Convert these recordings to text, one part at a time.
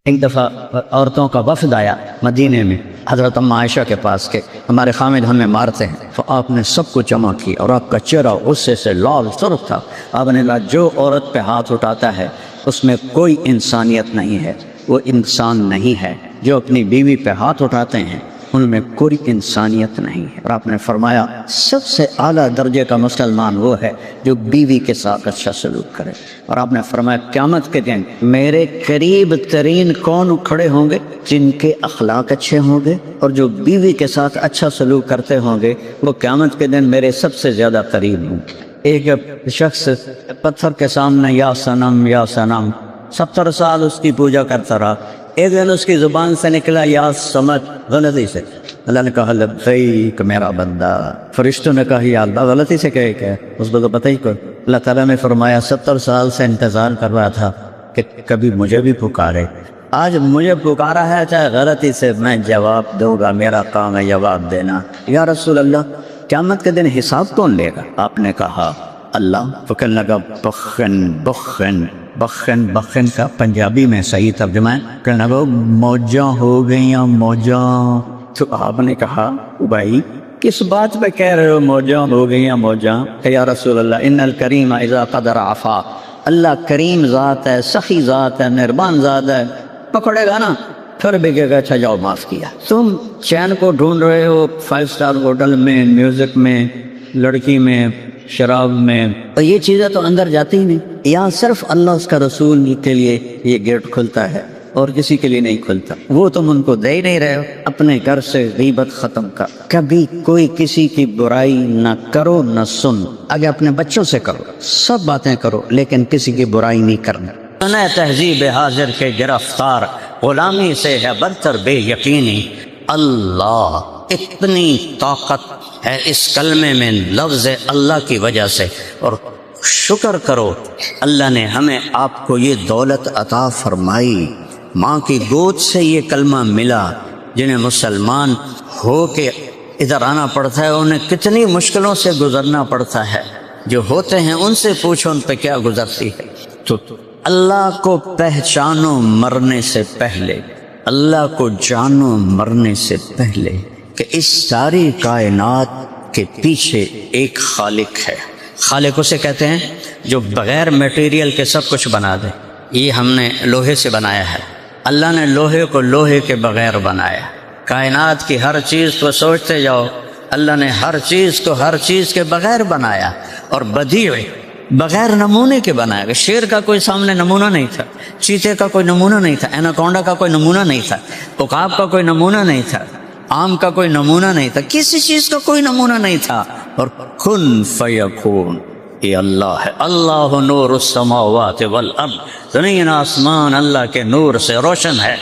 ایک دفعہ عورتوں کا وفد آیا مدینے میں حضرت ام عائشہ کے پاس کہ ہمارے خامد ہمیں مارتے ہیں، تو آپ نے سب کو جمع کیا اور آپ کا چہرہ غصے سے لال سرخ تھا۔ آپ نے کہا جو عورت پہ ہاتھ اٹھاتا ہے اس میں کوئی انسانیت نہیں ہے، وہ انسان نہیں ہے۔ جو اپنی بیوی پہ ہاتھ اٹھاتے ہیں ان میں کوئی انسانیت نہیں ہے۔ اور آپ نے فرمایا سب سے اعلیٰ درجے کا مسلمان وہ ہے جو بیوی کے ساتھ اچھا سلوک کرے۔ اور آپ نے فرمایا قیامت کے دن میرے قریب ترین کون کھڑے ہوں گے؟ جن کے اخلاق اچھے ہوں گے اور جو بیوی کے ساتھ اچھا سلوک کرتے ہوں گے، وہ قیامت کے دن میرے سب سے زیادہ قریب ہوں گے۔ ایک شخص پتھر کے سامنے یا صنم 70 سال اس کی پوجا کرتا رہا۔ ایک دن اس کی زبان سے نکلا یا سمت، غلطی سے۔ اللہ نے کہا لبیک میرا بندہ۔ فرشتوں نے کہا یا اللہ غلطی سے کہے کہ اس کو تو پتہ ہی کوئی۔ اللہ تعالیٰ نے فرمایا 70 سال سے انتظار کر رہا تھا کہ کبھی مجھے بھی پکارے، آج مجھے پکارا ہے، چاہے غلطی سے میں جواب دوں گا، میرا کام ہے جواب دینا۔ یا رسول اللہ قیامت کے دن حساب کون لے گا؟ آپ نے کہا اللہ۔ تو کہنے لگا بخن کا پنجابی میں صحیح ترجمہ ہے، کہنے لگا موجاں ہو گئیاں موجاں۔ تو آپ نے کہا بھائی کس بات پہ کہہ رہے ہو موجاں ہو گئیاں موجاں؟ کہ یا رسول اللہ ان الکریم اذا قدر عفا، اللہ کریم ذات ہے، سخی ذات ہے، مہربان ذات ہے، پکڑے گا نا پھر بھی کہے گا اچھا جاؤ معاف کیا۔ تم چین کو ڈھونڈ رہے ہو 5 اسٹار ہوٹل میں، میوزک میں، لڑکی میں، شراب میں، اور یہ چیزیں تو اندر جاتی ہی نہیں۔ یہاں صرف اللہ اس کا رسول کے لیے یہ گیٹ کھلتا ہے اور کسی کے لیے نہیں کھلتا۔ وہ تم ان کو دے ہی نہیں رہے ہو۔ اپنے گھر سے غیبت ختم کر، کبھی کوئی کسی کی برائی نہ کرو نہ سن۔ آگے اپنے بچوں سے کرو، سب باتیں کرو، لیکن کسی کی برائی نہیں کرنا۔ تہذیب حاضر کے گرفتار، غلامی سے ہے برتر بے یقینی۔ اللہ، اتنی طاقت ہے اس کلمے میں لفظ اللہ کی وجہ سے، اور شکر کرو اللہ نے ہمیں آپ کو یہ دولت عطا فرمائی۔ ماں کی گود سے یہ کلمہ ملا۔ جنہیں مسلمان ہو کے ادھر آنا پڑتا ہے انہیں کتنی مشکلوں سے گزرنا پڑتا ہے، جو ہوتے ہیں ان سے پوچھو ان پہ کیا گزرتی ہے۔ تو اللہ کو پہچانو مرنے سے پہلے، اللہ کو جانو مرنے سے پہلے کہ اس ساری کائنات کے پیچھے ایک خالق ہے۔ خالق اسے کہتے ہیں جو بغیر میٹیریل کے سب کچھ بنا دے۔ یہ ہم نے لوہے سے بنایا ہے، اللہ نے لوہے کو لوہے کے بغیر بنایا۔ کائنات کی ہر چیز کو سوچتے جاؤ، اللہ نے ہر چیز کو ہر چیز کے بغیر بنایا، اور بدیع بغیر نمونے کے بنایا گیا۔ شیر کا کوئی سامنے نمونہ نہیں تھا، چیتے کا کوئی نمونہ نہیں تھا، ایناکونڈا کا کوئی نمونہ نہیں تھا، عقاب کا کوئی نمونہ نہیں تھا، آم کا کوئی نمونہ نہیں تھا، کسی چیز کا کوئی نمونہ نہیں تھا، اور کن فیکون یہ اللہ ہے۔ اللہ نور السماوات والارض، زمین آسمان اللہ کے نور سے روشن ہے۔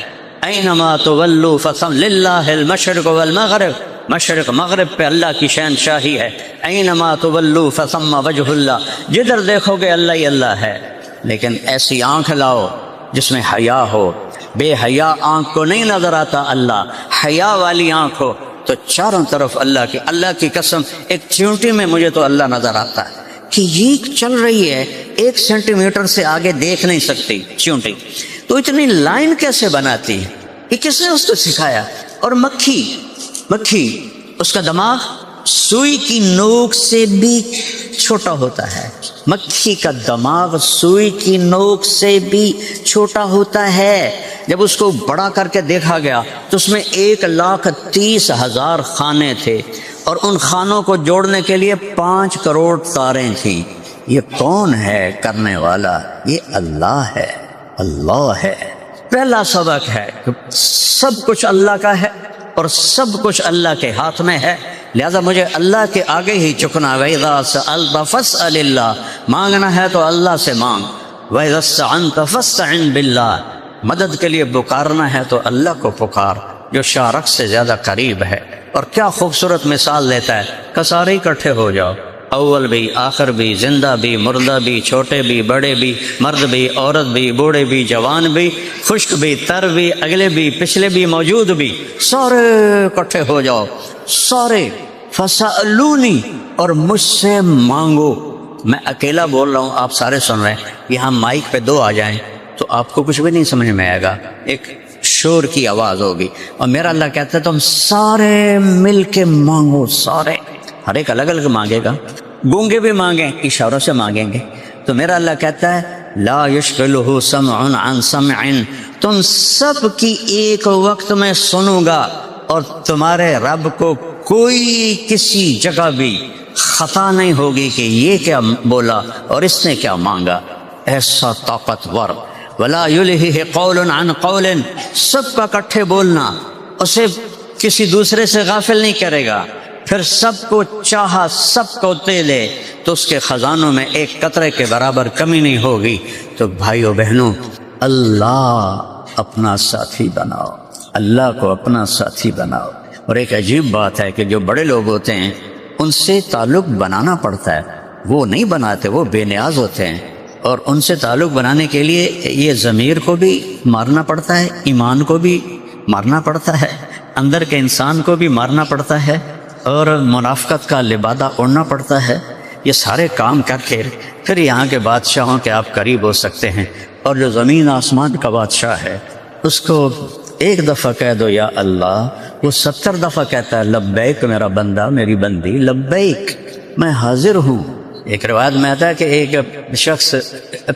اینما تولوا فثم للہ المشرق والمغرب، مشرق مغرب پہ اللہ کی شہنشاہی ہے۔ اینما تولوا فثم وجہ اللہ، جدھر دیکھو گے اللہ ہی اللہ ہے۔ لیکن ایسی آنکھ لاؤ جس میں حیا ہو، بے حیا آنکھ کو نہیں نظر آتا اللہ، حیا والی آنکھ ہو تو چاروں طرف اللہ کی قسم ایک چیونٹی میں مجھے تو اللہ نظر آتا ہے کہ یہ چل رہی ہے، 1 سینٹی میٹر سے آگے دیکھ نہیں سکتی چیونٹی، تو اتنی لائن کیسے بناتی ہے؟ یہ کس نے اس کو سکھایا؟ اور مکھی اس کا دماغ سوئی کی نوک سے بھی چھوٹا ہوتا ہے، مکھی کا دماغ سوئی کی نوک سے بھی چھوٹا ہوتا ہے۔ جب اس کو بڑا کر کے دیکھا گیا تو اس میں 1,30,000 خانے تھے، اور ان خانوں کو جوڑنے کے لیے 5 کروڑ تاریں تھیں۔ یہ کون ہے کرنے والا؟ یہ اللہ ہے، اللہ ہے۔ پہلا سبق ہے کہ سب کچھ اللہ کا ہے اور سب کچھ اللہ کے ہاتھ میں ہے، لہذا مجھے اللہ کے آگے ہی چکنا۔ وَإِذَا سَأَلْتَ فَاسْأَلِ اللَّهَ، مانگنا ہے تو اللہ سے مانگ۔ وَإِذَا اسْتَعَنْتَ فَاسْتَعِنْ بِاللَّهِ، مدد کے لیے پکارنا ہے تو اللہ کو پکار جو شارک سے زیادہ قریب ہے۔ اور کیا خوبصورت مثال دیتا ہے کہ سارے اکٹھے ہو جاؤ، اول بھی، آخر بھی، زندہ بھی، مردہ بھی، چھوٹے بھی، بڑے بھی، مرد بھی، عورت بھی، بوڑھے بھی، جوان بھی، خشک بھی، تر بھی، اگلے بھی، پچھلے بھی، موجود بھی، سارے اکٹھے ہو جاؤ، سارے۔ فَسَأَلُونِي، اور مجھ سے مانگو۔ میں اکیلا بول رہا ہوں، آپ سارے سن رہے ہیں، یہاں مائک پہ 2 آ جائیں تو آپ کو کچھ بھی نہیں سمجھ میں آئے گا، ایک شور کی آواز ہوگی، اور میرا اللہ کہتا ہے تم سارے مل کے مانگو، سارے، ہر ایک الگ الگ مانگے گا، گونگے بھی مانگیں، اشاروں سے مانگیں گے، تو میرا اللہ کہتا ہے لا یشغلہ سمع عن سمع، تم سب کی ایک وقت میں سنوں گا، اور تمہارے رب کو کوئی کسی جگہ بھی خطا نہیں ہوگی کہ یہ کیا بولا اور اس نے کیا مانگا، ایسا طاقتور۔ ولا یلہہ قول عن قول، سب کا اکٹھے بولنا، اسے کسی دوسرے سے غافل نہیں کرے گا، پھر سب کو چاہا سب کو دے لے تو اس کے خزانوں میں ایک قطرے کے برابر کمی نہیں ہوگی۔ تو بھائیو بہنوں، اللہ اپنا ساتھی بناؤ، اللہ کو اپنا ساتھی بناؤ۔ اور ایک عجیب بات ہے کہ جو بڑے لوگ ہوتے ہیں ان سے تعلق بنانا پڑتا ہے، وہ نہیں بناتے، وہ بے نیاز ہوتے ہیں، اور ان سے تعلق بنانے کے لیے یہ ضمیر کو بھی مارنا پڑتا ہے، ایمان کو بھی مارنا پڑتا ہے، اندر کے انسان کو بھی مارنا پڑتا ہے، اور منافقت کا لبادہ اوڑھنا پڑتا ہے۔ یہ سارے کام کر کے پھر یہاں کے بادشاہوں کے آپ قریب ہو سکتے ہیں، اور جو زمین آسمان کا بادشاہ ہے اس کو ایک دفعہ کہہ دو یا اللہ، وہ 70 دفعہ کہتا ہے لبیک میرا بندہ میری بندی، لبیک میں حاضر ہوں۔ ایک روایت میں آتا ہے کہ ایک شخص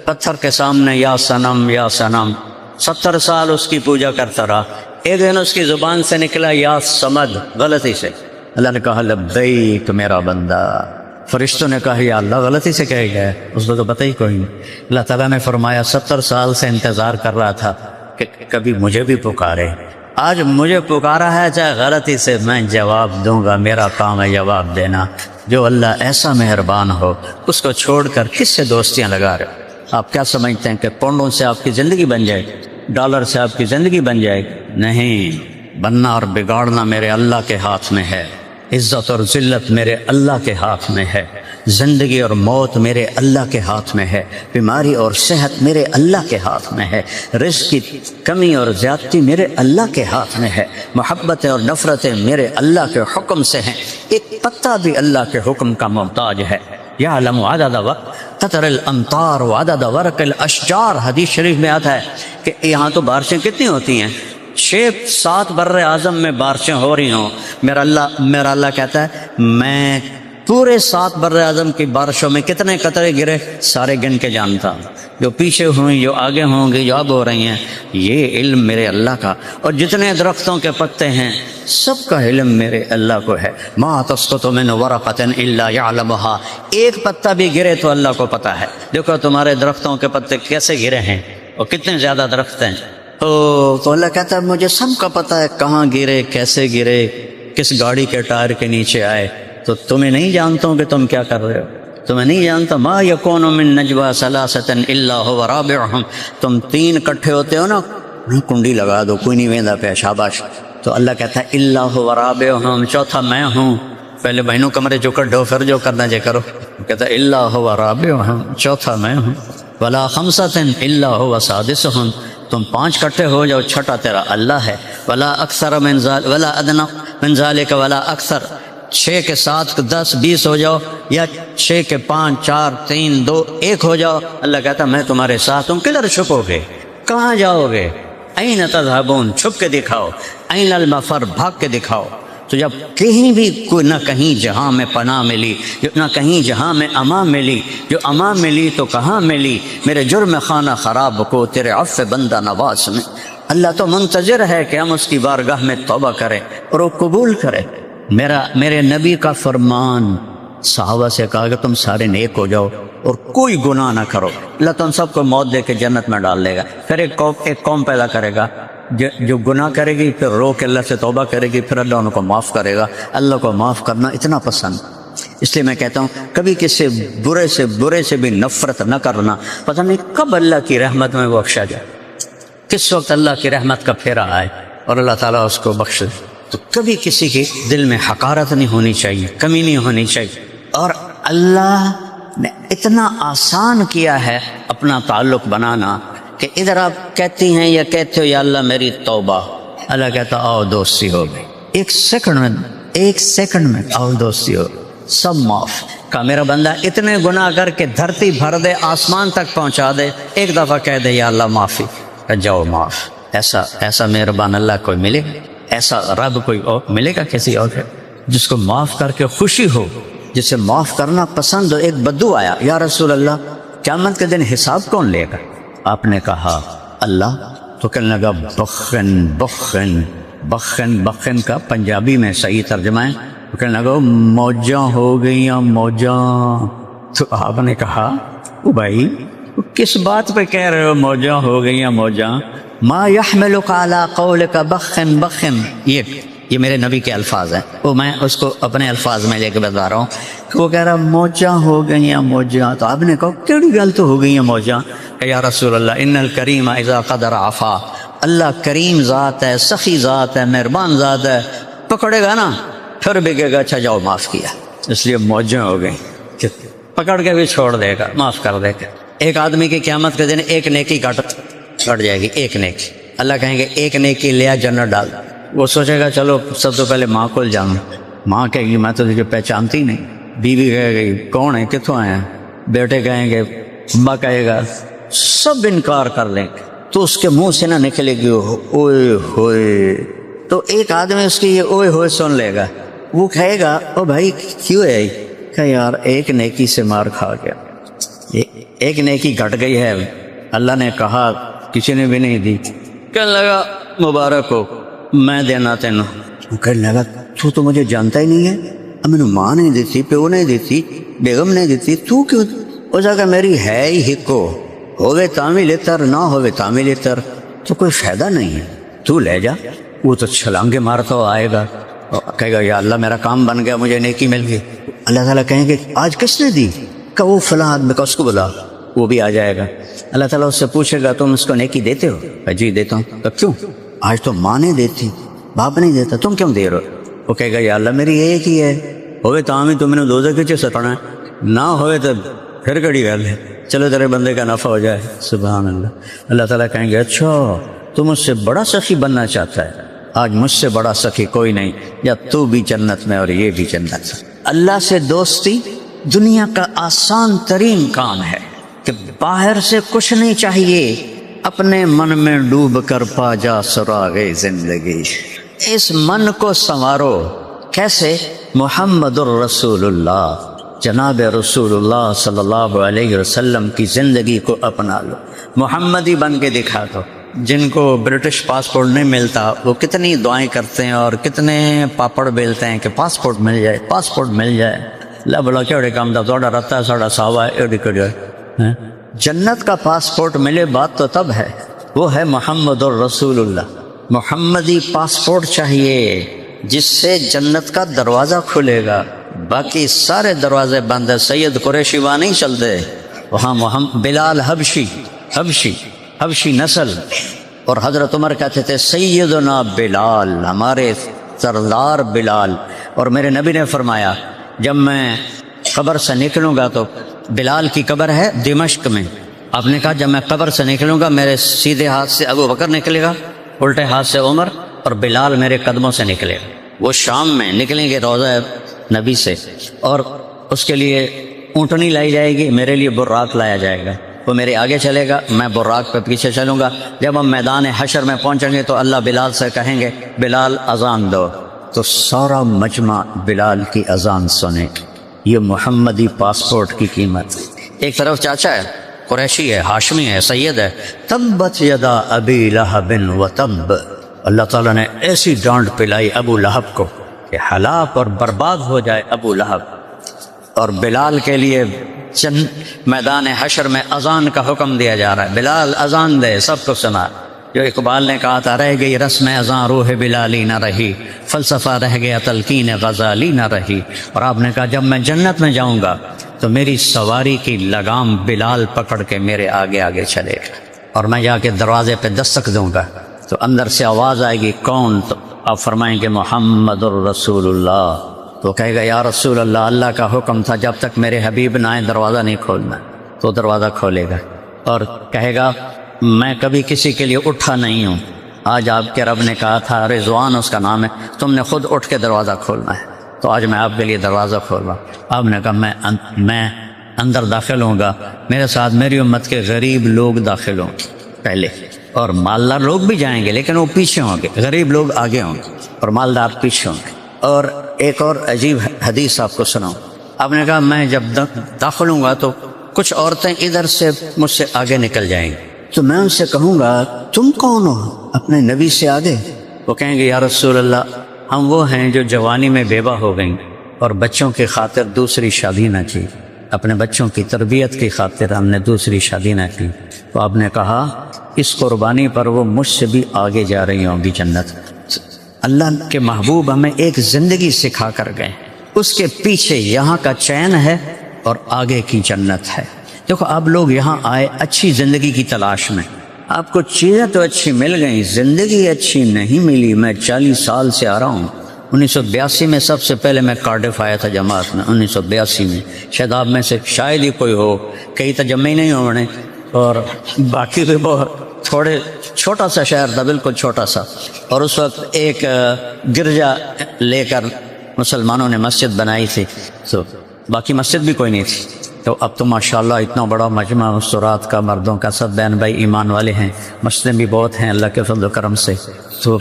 پتھر کے سامنے یا صنم یا صنم 70 سال اس کی پوجا کرتا رہا، ایک دن اس کی زبان سے نکلا یا صمد، غلطی سے، اللہ نے کہا لبیک میرا بندہ، فرشتوں نے کہا یا اللہ غلطی سے کہہ گیا، اس کو تو پتہ ہی کوئی نہیں۔ اللہ تعالیٰ نے فرمایا 70 سال سے انتظار کر رہا تھا کہ کبھی مجھے بھی پکارے، آج مجھے پکارا ہے، چاہے غلطی سے میں جواب دوں گا، میرا کام ہے جواب دینا۔ جو اللہ ایسا مہربان ہو اس کو چھوڑ کر کس سے دوستیاں لگا رہے ہو؟ آپ کیا سمجھتے ہیں کہ پونڈوں سے آپ کی زندگی بن جائے گی، ڈالر سے آپ کی زندگی بن جائے گی؟ نہیں، بننا اور بگاڑنا میرے اللہ کے ہاتھ میں ہے، عزت اور ذلت میرے اللہ کے ہاتھ میں ہے، زندگی اور موت میرے اللہ کے ہاتھ میں ہے، بیماری اور صحت میرے اللہ کے ہاتھ میں ہے، رزق کی کمی اور زیادتی میرے اللہ کے ہاتھ میں ہے، محبتیں اور نفرتیں میرے اللہ کے حکم سے ہیں، ایک پتا بھی اللہ کے حکم کا محتاج ہے۔ یعلم عدد قطر الامطار وعدد ورق الاشجار، حدیث شریف میں آتا ہے کہ یہاں تو بارشیں کتنی ہوتی ہیں، 6-7 بر اعظم میں بارشیں ہو رہی ہوں، میرا اللہ کہتا ہے میں پورے 7 بر اعظم کی بارشوں میں کتنے قطرے گرے سارے گن کے جانتا ہوں، جو پیچھے ہوئیں، جو آگے ہوں گی، جو اب ہو رہی ہیں، یہ علم میرے اللہ کا۔ اور جتنے درختوں کے پتے ہیں سب کا علم میرے اللہ کو ہے۔ ما تسقط من ورقۃ الا یعلمها، ایک پتا بھی گرے تو اللہ کو پتہ ہے۔ دیکھو تمہارے درختوں کے پتے کیسے گرے ہیں اور کتنے زیادہ درخت ہیں، تو اللہ کہتا ہے مجھے سب کا پتہ ہے، کہاں گرے، کیسے گرے، کس گاڑی کے ٹائر کے نیچے آئے، تو تمہیں نہیں جانتا ہوں کہ تم کیا کر رہے ہو، تمہیں نہیں جانتا۔ ما یکون من نجوى ثلاثة الا هو رابعهم، تم 3 اکٹھے ہوتے ہو نا، کنڈی لگا دو، کوئی نہیں ویندا پہ، شاباش، تو اللہ کہتا ہے الا هو رابعهم، چوتھا میں ہوں، پہلے بہنوں کمرے جو کڈو پھر جو کرنا جے کرو، کہتا ہے الا هو رابعهم، چوتھا میں ہوں، ولا خمسة الا هو سادسهم، تم 5 اکٹھے ہو جاؤ، چھٹا تیرا اللہ ہے، ولا اکثر من ذلك ولا ادنى من ذلك ولا اکثر، 6 کے ساتھ 10 20 ہو جاؤ، یا 6 کے 5 4 3 2 1 ہو جاؤ، اللہ کہتا میں تمہارے ساتھ، تم کدھر چھپو گے، کہاں جاؤ گے، این تذهبون، چھپ کے دکھاؤ، این المفر، بھاگ کے دکھاؤ۔ تو جب کہیں بھی کوئی نہ کہیں جہاں میں پناہ ملی، نہ کہیں جہاں میں امان ملی، جو امان ملی تو کہاں ملی، میرے جرم خانہ خراب کو تیرے عفو بندہ نواز میں۔ اللہ تو منتظر ہے کہ ہم اس کی بارگاہ میں توبہ کریں اور وہ قبول کرے۔ میرے نبی کا فرمان، صحابہ سے کہا کہ تم سارے نیک ہو جاؤ اور کوئی گناہ نہ کرو، اللہ تم سب کو موت دے کے جنت میں ڈال دے گا۔ پھر ایک قوم پیدا کرے گا جو گناہ کرے گی، پھر رو کے اللہ سے توبہ کرے گی، پھر اللہ ان کو معاف کرے گا۔ اللہ کو معاف کرنا اتنا پسند، اس لیے میں کہتا ہوں کبھی کسی برے سے بھی نفرت نہ کرنا، پتہ نہیں کب اللہ کی رحمت میں بخشا جائے، کس وقت اللہ کی رحمت کا پھیرا آئے اور اللہ تعالیٰ اس کو بخش دے۔ تو کبھی کسی کے دل میں حقارت نہیں ہونی چاہیے، کمی نہیں ہونی چاہیے۔ اور اللہ نے اتنا آسان کیا ہے اپنا تعلق بنانا کہ ادھر آپ کہتی ہیں یا کہتے ہو یا اللہ میری توبہ، اللہ کہتا آؤ دوستی ہو گئی، ایک سیکنڈ میں آؤ دوستی ہو۔ سب معاف. کہا میرا بندہ اتنے گناہ کر کے دھرتی بھر دے، آسمان تک پہنچا دے، ایک دفعہ کہہ دے یا اللہ معافی، کہ جاؤ معاف. ایسا مہربان اللہ کوئی ملے گا؟ ایسا رب کوئی اور ملے گا کسی اور ہے جس کو معاف کر کے خوشی ہو، جسے معاف کرنا پسند ہو؟ ایک بدو آیا، یا رسول اللہ قیامت کے دن حساب کون لے گا؟ آپ نے کہا اللہ. تو کہنے لگا بخن بخن بخن. بخن کا پنجابی میں صحیح ترجمہ ہے. تو کہنے لگا موجاں ہو گئیاں موجاں. تو آپ نے کہا او بھائی کس بات پہ کہہ رہے ہو موجاں ہو گئیاں موجاں؟ ما يحملك على قولك بخن بخن. یہ میرے نبی کے الفاظ ہیں، وہ میں اس کو اپنے الفاظ میں لے کے بتا رہا ہوں کہ وہ کہہ رہا موجاں ہو گئیاں موجاں. تو آپ نے کہا کیڑی گل تو ہو گئیاں موجاں؟ کہ یا رسول اللہ ان الکریم اذا قدر عفا. اللہ کریم ذات ہے، سخی ذات ہے، مہربان ذات ہے، پکڑے گا نا پھر بھی کہے گا اچھا جاؤ معاف کیا. اس لیے موجیں ہو گئی کہ پکڑ کے بھی چھوڑ دے گا، معاف کر دے گا. ایک آدمی کی قیامت کے دن ایک نیکی کٹ جائے گی، ایک نیکی. اللہ کہیں گے ایک نیکی لیا جنت ڈال. وہ سوچے گا چلو سب سے پہلے ماں کو جاؤں. ماں کہے گی میں تو تجھے پہچانتی نہیں. بیوی کہے گی کون ہے، کتوں آئے ہیں؟ بیٹے کہیں گے، ابا کہے گا، سب انکار کر لیں گے. تو اس کے منہ سے نہ نکلے گی اوئے ہوئے. تو ایک آدمی اس کی یہ اوئے ہوئے سن لے گا. وہ کہے گا او بھائی کیوں ہے؟ کہ یار ایک نیکی سے مار کھا گیا، ایک نیکی گھٹ گئی ہے، اللہ نے کہا کسی نے بھی نہیں دی. کہنے لگا مبارک ہو میں دینا تینوں. وہ کہنے لگا تو مجھے جانتا ہی نہیں ہے، اب میں نے ماں نہیں دیتی، پیو نہیں دیتی، بیگم نہیں دیتی، تو کیوں؟ اس جگہ میری ہے ہی ہکو، ہوگے تعمیل تر نہ ہوگے تعمیل تر، تو کوئی فائدہ نہیں ہے، تو لے جا. وہ تو چھلانگے مارتا ہو آئے گا، کہے گا یا اللہ میرا کام بن گیا، مجھے نیکی مل گئی. اللہ تعالیٰ کہیں گے آج کس نے دی؟ کہ وہ فلاں آدمی کا، اس کو بلا. وہ بھی آ جائے گا. اللہ تعالیٰ اس سے پوچھے گا تم اس کو نیکی دیتے ہو؟ کہ جی دیتا ہوں. کہ کیوں؟ آج تو ماں نہیں دیتی، باپ نہیں دیتا، تم کیوں دے رہے ہو؟ وہ کہے گا یا اللہ میری ایک ہی ہے، ہوئے تو ہمیں تم نے دوزخ کے چیز سٹنا ہے، نہ ہوئے تو پھر کڑی گل ہے، چلو تیرے بندے کا نفع ہو جائے. سبحان اللہ. اللہ تعالیٰ کہیں گے اچھا تو مجھ سے بڑا سخی بننا چاہتا ہے، آج مجھ سے بڑا سخی کوئی نہیں، یا تو بھی جنت میں اور یہ بھی جنت. اللہ سے دوستی دنیا کا آسان ترین کام ہے کہ باہر سے کچھ نہیں چاہیے، اپنے من میں ڈوب کر پا جا سراغ زندگی. اس من کو سنوارو. کیسے؟ محمد الرسول اللہ، جناب رسول اللہ صلی اللہ علیہ وسلم کی زندگی کو اپنا لو، محمدی بن کے دکھا دو. جن کو برٹش پاسپورٹ نہیں ملتا وہ کتنی دعائیں کرتے ہیں اور کتنے پاپڑ بیلتے ہیں کہ پاسپورٹ مل جائے، پاسپورٹ مل جائے. اللہ بلا کیڑے کام دا توڑا رہتا ہے ساڑا ساوا ہے ایڈی کڑی ہے. جنت کا پاسپورٹ ملے بات تو تب ہے، وہ ہے محمد الرسول اللہ. محمدی پاسپورٹ چاہیے جس سے جنت کا دروازہ کھلے گا، باقی سارے دروازے بند ہیں. سید قریشی وہاں نہیں چلتے، وہاں بلال حبشی نسل. اور حضرت عمر کہتے تھے سیدنا بلال، ہمارے سردار بلال. اور میرے نبی نے فرمایا جب میں قبر سے نکلوں گا تو بلال کی قبر ہے دمشق میں. آپ نے کہا جب میں قبر سے نکلوں گا میرے سیدھے ہاتھ سے ابو بکر نکلے گا، الٹے ہاتھ سے عمر، اور بلال میرے قدموں سے نکلے گا. وہ شام میں نکلیں گے روضہ نبی سے، اور اس کے لیے اونٹنی لائی جائے گی، میرے لیے براق لایا جائے گا. وہ میرے آگے چلے گا، میں براق پہ پیچھے چلوں گا. جب ہم میدان حشر میں پہنچیں گے تو اللہ بلال سے کہیں گے بلال اذان دو، تو سارا مجمع بلال کی اذان سنے. یہ محمدی پاسپورٹ کی قیمت. ایک طرف چاچا ہے، قریشی ہے، ہاشمی ہے، سید ہے. تبت یدا ابی لہب وتب. اللہ تعالیٰ نے ایسی ڈانٹ پلائی ابو لہب کو کہ ہلاک اور برباد ہو جائے ابو لہب. اور بلال کے لیے میدان حشر میں اذان کا حکم دیا جا رہا ہے. بلال اذان دے، سب کو سنا. جو اقبال نے کہا تھا رہ گئی رسم اذان روح بلالی نہ رہی، فلسفہ رہ گیا تلقین غزالی نہ رہی. اور آپ نے کہا جب میں جنت میں جاؤں گا تو میری سواری کی لگام بلال پکڑ کے میرے آگے آگے چلے گا، اور میں جا کے دروازے پہ دستک دوں گا تو اندر سے آواز آئے گی کون؟ تو آپ فرمائیں گے محمد الرسول اللہ. تو کہے گا یا رسول اللہ، اللہ کا حکم تھا جب تک میرے حبیب نہ آئے دروازہ نہیں کھولنا. تو دروازہ کھولے گا اور کہے گا میں کبھی کسی کے لیے اٹھا نہیں ہوں، آج آپ کے رب نے کہا تھا، رضوان اس کا نام ہے، تم نے خود اٹھ کے دروازہ کھولنا ہے. تو آج میں آپ کے لیے دروازہ کھول رہا ہوں۔ آپ نے کہا میں اندر داخل ہوں گا، میرے ساتھ میری امت کے غریب لوگ داخل ہوں پہلے، اور مالدار لوگ بھی جائیں گے لیکن وہ پیچھے ہوں گے، غریب لوگ آگے ہوں گے اور مالدار پیچھے ہوں گے۔ اور ایک اور عجیب حدیث آپ کو سناؤں۔ آپ نے کہا میں جب داخل ہوں گا تو کچھ عورتیں ادھر سے مجھ سے آگے نکل جائیں گی، تو میں ان سے کہوں گا تم کون ہو اپنے نبی سے آگے؟ وہ کہیں گے یا رسول اللہ ہم وہ ہیں جو جوانی میں بیوہ ہو گئیں اور بچوں کی خاطر دوسری شادی نہ کی، اپنے بچوں کی تربیت کی خاطر ہم نے دوسری شادی نہ کی۔ تو آپ نے کہا اس قربانی پر وہ مجھ سے بھی آگے جا رہی ہوں گی جنت۔ اللہ کے محبوب ہمیں ایک زندگی سکھا کر گئے، اس کے پیچھے یہاں کا چین ہے اور آگے کی جنت ہے۔ دیکھو آپ لوگ یہاں آئے اچھی زندگی کی تلاش میں، آپ کو چیزیں تو اچھی مل گئیں، زندگی اچھی نہیں ملی۔ میں 40 سال سے آ رہا ہوں، 1982 میں سب سے پہلے میں کارڈف آیا تھا جماعت میں، 1982 میں، شاید آپ میں سے شاید ہی کوئی ہو، کئی تجمع نہیں ہونے، اور باقی بھی بہت تھوڑے چھوٹا سا شہر تھا، بالکل چھوٹا سا، اور اس وقت ایک گرجا لے کر مسلمانوں نے مسجد بنائی تھی، تو باقی مسجد بھی کوئی نہیں تھی۔ تو اب تو ماشاءاللہ اتنا بڑا مجمع مستورات کا، مردوں کا، سب بہن بھائی ایمان والے ہیں، مسجدیں بھی بہت ہیں اللہ کے فضل و کرم سے۔ تو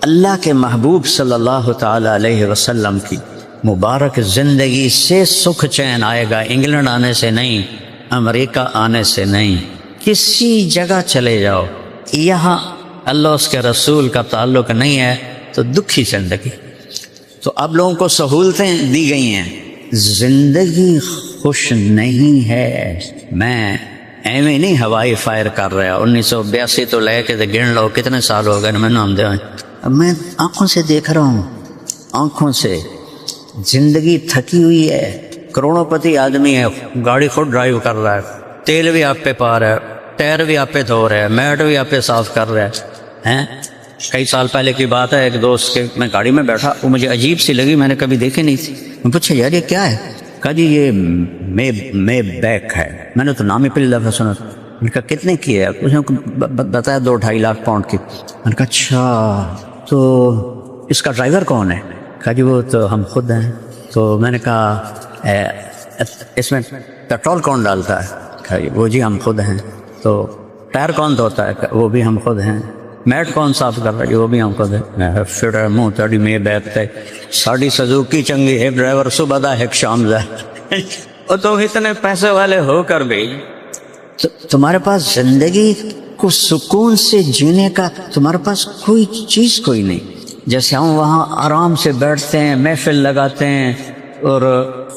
اللہ کے محبوب صلی اللہ تعالی علیہ وسلم کی مبارک زندگی سے سکھ چین آئے گا، انگلینڈ آنے سے نہیں، امریکہ آنے سے نہیں، کسی جگہ چلے جاؤ، یہاں اللہ اس کے رسول کا تعلق نہیں ہے تو دکھی زندگی۔ تو اب لوگوں کو سہولتیں دی گئی ہیں، زندگی خوش نہیں ہے۔ میں ایویں نہیں ہوائی فائر کر رہا، 1982 تو لے کے گن لو کتنے سال ہو گئے میں نام دے، اب میں آنکھوں سے دیکھ رہا ہوں، آنکھوں سے زندگی تھکی ہوئی ہے۔ کروڑوں پتی آدمی ہے، گاڑی خود ڈرائیو کر رہا ہے، تیل بھی آپ پہ پا رہا ہے، ٹائر بھی آپ پہ دھو رہا ہے، میٹ بھی آپ پہ صاف کر رہا ہے۔ کئی سال پہلے کی بات ہے، ایک دوست کے میں گاڑی میں بیٹھا، وہ مجھے عجیب سی لگی، میں نے کبھی دیکھی نہیں تھی۔ میں پوچھا یار یہ کیا ہے؟ کہا جی یہ مے بیک ہے۔ میں نے تو نام ہی پہلی دفعہ سنا۔ میں نے کہا کتنے کی ہے؟ اس نے بتایا 2-2.5 لاکھ پاؤنڈ کی۔ میں نے کہا اچھا تو اس کا ڈرائیور کون ہے؟ کہا جی وہ تو ہم خود ہیں۔ تو میں نے کہا اس میں پیٹرول کون ڈالتا ہے؟ کہا جی وہ جی ہم خود ہیں۔ تو ٹائر کون دھوتا ہے؟ وہ بھی ہم خود ہیں۔ میٹ کون صاف کر رہا ہے؟ وہ بھی ہم خود ہیں۔ میں پھر منہ تڑی میں بیٹھ تے ساڑی سزوکی چنگی، ایک ڈرائیور صبح دا ایک شام دا۔ اور تو اتنے پیسے والے ہو کر بھی تمہارے پاس زندگی کو سکون سے جینے کا تمہارے پاس کوئی چیز کوئی نہیں۔ جیسے ہم وہاں آرام سے بیٹھتے ہیں، محفل لگاتے ہیں اور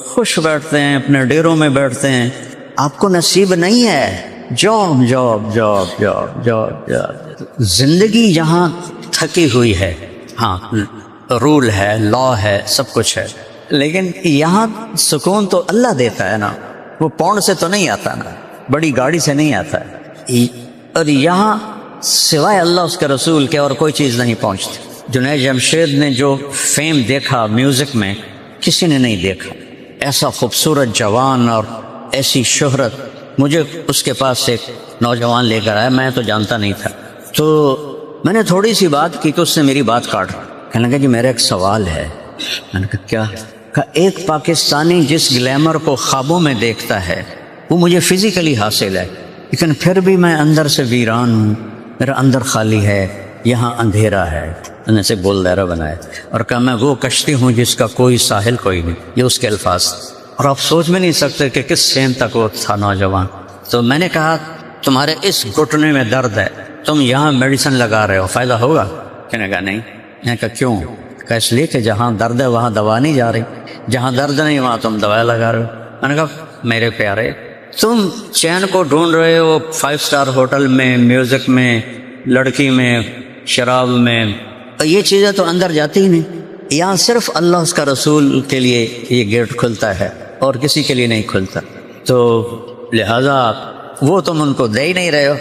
خوش بیٹھتے ہیں، اپنے ڈیروں میں بیٹھتے ہیں، آپ کو نصیب نہیں ہے۔ Job job job job job job, زندگی جہاں تھکی ہوئی ہے، ہاں رول ہے، لا ہے، سب کچھ ہے، لیکن یہاں سکون تو اللہ دیتا ہے نا، وہ پاؤنڈ سے تو نہیں آتا نا، بڑی گاڑی سے نہیں آتا ہے، اور یہاں سوائے اللہ اس کے رسول کے اور کوئی چیز نہیں پہنچتی۔ جنید جمشید نے جو فیم دیکھا میوزک میں کسی نے نہیں دیکھا، ایسا خوبصورت جوان اور ایسی شہرت۔ مجھے اس کے پاس سے ایک نوجوان لے کر آیا، میں تو جانتا نہیں تھا، تو میں نے تھوڑی سی بات کی تو اس نے میری بات کاٹ، کہنے لگا جی میرا ایک سوال ہے۔ میں نے کہا کیا؟ کہا ایک پاکستانی جس گلیمر کو خوابوں میں دیکھتا ہے وہ مجھے فزیکلی حاصل ہے، لیکن پھر بھی میں اندر سے ویران ہوں، میرا اندر خالی ہے، یہاں اندھیرا ہے۔ میں نے اسے بول دائرہ بنایا اور کہا میں وہ کشتی ہوں جس کا کوئی ساحل کوئی نہیں، یہ اس کے الفاظ، اور آپ سوچ میں نہیں سکتے کہ کس سین تک وہ تھا نوجوان۔ تو میں نے کہا تمہارے اس گھٹنے میں درد ہے، تم یہاں میڈیسن لگا رہے ہو، فائدہ ہوگا؟ کہنے کہا نہیں۔ میں نے کہا کیوں؟ کہا اس لیے کہ جہاں درد ہے وہاں دوا نہیں جا رہی، جہاں درد نہیں وہاں تم دوا لگا رہے ہو۔ میں نے کہا میرے پیارے تم چین کو ڈھونڈ رہے ہو 5 اسٹار ہوٹل میں، میوزک میں، لڑکی میں، شراب میں، یہ چیزیں تو اندر جاتی ہی نہیں۔ یہاں صرف اللہ اس کا رسول کے لیے یہ گیٹ کھلتا ہے اور کسی کے لیے نہیں کھلتا، تو لہذا وہ تم ان کو دے ہی نہیں رہے ہو۔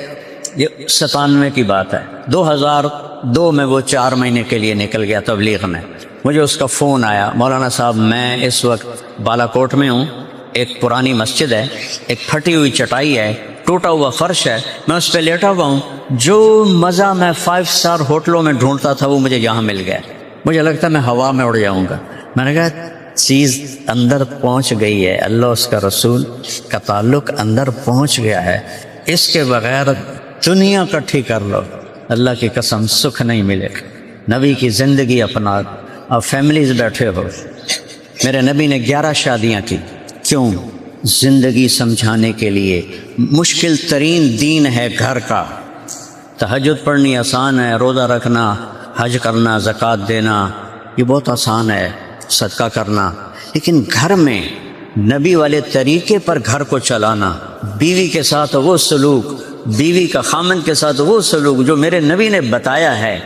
یہ 97 کی بات ہے، 2002 میں وہ 4 مہینے کے لیے نکل گیا تبلیغ میں۔ مجھے اس کا فون آیا، مولانا صاحب میں اس وقت بالا کوٹ میں ہوں، ایک پرانی مسجد ہے، ایک پھٹی ہوئی چٹائی ہے، ٹوٹا ہوا فرش ہے، میں اس پہ لیٹا ہوا ہوں، جو مزہ میں 5 اسٹار ہوٹلوں میں ڈھونڈتا تھا وہ مجھے یہاں مل گیا، مجھے لگتا ہے میں ہوا میں اڑ جاؤں گا۔ میں نے کہا چیز اندر پہنچ گئی ہے، اللہ اس کا رسول کا تعلق اندر پہنچ گیا ہے، اس کے بغیر دنیا کٹھی کر لو اللہ کی قسم سکھ نہیں ملے گا۔ نبی کی زندگی اپنا، اب فیملیز بیٹھے ہو، میرے نبی نے 11 شادیاں کی، کیوں؟ زندگی سمجھانے کے لیے۔ مشکل ترین دین ہے گھر کا، تہجد پڑھنی آسان ہے، روزہ رکھنا، حج کرنا، زکوٰۃ دینا یہ بہت آسان ہے، صدقہ کرنا، لیکن گھر میں نبی والے طریقے پر گھر کو چلانا، بیوی کے ساتھ وہ سلوک، بیوی کا خامن کے ساتھ وہ سلوک جو میرے نبی نے بتایا ہے،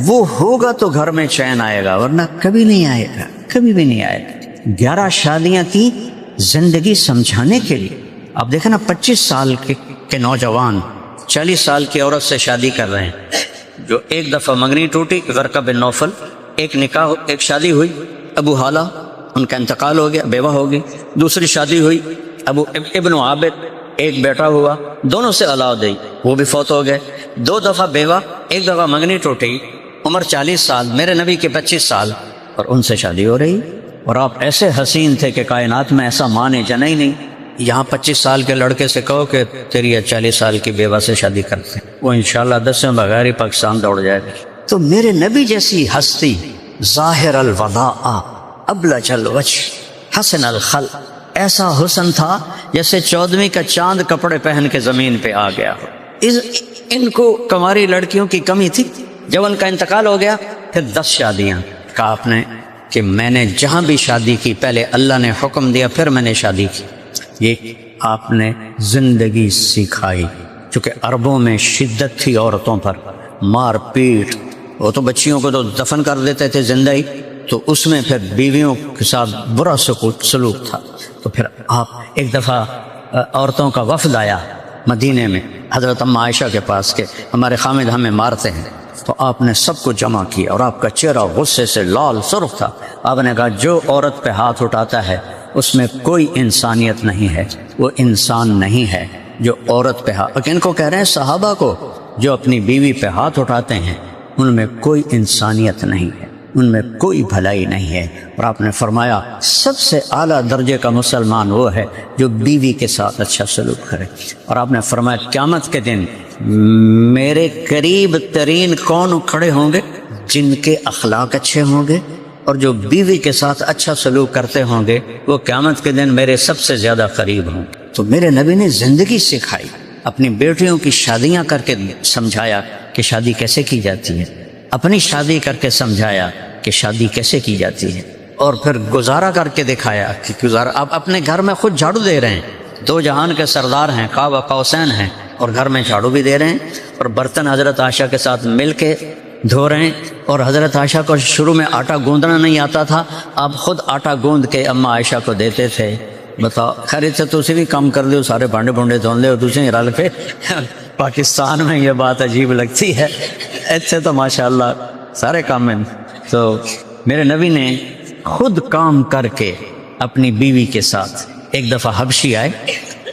وہ ہوگا تو گھر میں چین آئے گا، ورنہ کبھی نہیں آئے گا، کبھی بھی نہیں آئے گا۔ 11 شادیاں کی زندگی سمجھانے کے لیے۔ آپ دیکھیں نا 25 سال کے نوجوان 40 سال کی عورت سے شادی کر رہے ہیں، جو ایک دفعہ منگنی ٹوٹی ورقہ بن نوفل، ایک نکاح، ایک شادی ہوئی، ابو حالہ ان کا انتقال ہو گیا، بیوہ ہو گئی، دوسری شادی ہوئی ابو ابن عابد، ایک بیٹا ہوا، دونوں سے اولاد ہوئی، وہ بھی فوت ہو گئے، 2 دفعہ بیوہ، ایک دفعہ منگنی ٹوٹی، عمر 40 سال، میرے نبی کے 25 سال، اور ان سے شادی ہو رہی، اور آپ ایسے حسین تھے کہ کائنات میں ایسا ماں نے جنا ہی نہیں۔ یہاں 25 سال کے لڑکے سے کہو کہ تیری 40 سال کی بیوہ سے شادی کرتے، وہ انشاءاللہ 10 میں بغیر ہی پاکستان دوڑ جائے گا۔ تو میرے نبی جیسی ہستی، ظاہر الوداع ابلج الوجہ حسن الخلق، ایسا حسن تھا جیسے 14ویں کا چاند کپڑے پہن کے زمین پہ آ گیا ہو۔ ان کو کماری لڑکیوں کی کمی تھی، جب ان کا انتقال ہو گیا پھر 10 شادیاں۔ کہا آپ نے کہ میں نے جہاں بھی شادی کی پہلے اللہ نے حکم دیا پھر میں نے شادی کی، یہ آپ نے زندگی سکھائی۔ چونکہ عربوں میں شدت تھی عورتوں پر، مار پیٹ، وہ تو بچیوں کو تو دفن کر دیتے تھے زندہ ہی، تو اس میں پھر بیویوں کے ساتھ برا سلوک تھا۔ تو پھر آپ ایک دفعہ عورتوں کا وفد آیا مدینے میں حضرت ام عائشہ کے پاس کے ہمارے خامد ہمیں مارتے ہیں، تو آپ نے سب کو جمع کیا اور آپ کا چہرہ غصے سے لال سرخ تھا۔ آپ نے کہا جو عورت پہ ہاتھ اٹھاتا ہے اس میں کوئی انسانیت نہیں ہے، وہ انسان نہیں ہے جو عورت پہ ہاتھ، ان کو کہہ رہے ہیں صحابہ کو، جو اپنی بیوی پہ ہاتھ اٹھاتے ہیں ان میں کوئی انسانیت نہیں ہے، ان میں کوئی بھلائی نہیں ہے۔ اور آپ نے فرمایا سب سے اعلیٰ درجے کا مسلمان وہ ہے جو بیوی کے ساتھ اچھا سلوک کرے۔ اور آپ نے فرمایا قیامت کے دن میرے قریب ترین کون کھڑے ہوں گے؟ جن کے اخلاق اچھے ہوں گے اور جو بیوی کے ساتھ اچھا سلوک کرتے ہوں گے، وہ قیامت کے دن میرے سب سے زیادہ قریب ہوں گے۔ تو میرے نبی نے زندگی سکھائی، اپنی بیٹیوں کی شادیاں کر کے سمجھایا کہ شادی کیسے کی جاتی ہے، اپنی شادی کر کے سمجھایا کہ شادی کیسے کی جاتی ہے، اور پھر گزارا کر کے دکھایا کہ گزارا۔ آپ اپنے گھر میں خود جھاڑو دے رہے ہیں، 2 جہان کے سردار ہیں، قاب قوسین ہیں، اور گھر میں جھاڑو بھی دے رہے ہیں، اور برتن حضرت عائشہ کے ساتھ مل کے دھو رہے ہیں۔ اور حضرت عائشہ کو شروع میں آٹا گوندنا نہیں آتا تھا، آپ خود آٹا گوند کے اما عائشہ کو دیتے تھے۔ بتاؤ خیر سے تسی بھی کام کر دو، سارے بانڈے بونڈے دھون دے، اور دوسرے رل پہ پاکستان میں یہ بات عجیب لگتی ہے، ایسے تو ماشاءاللہ سارے کام میں۔ تو میرے نبی نے خود کام کر کے اپنی بیوی کے ساتھ، ایک دفعہ حبشی آئے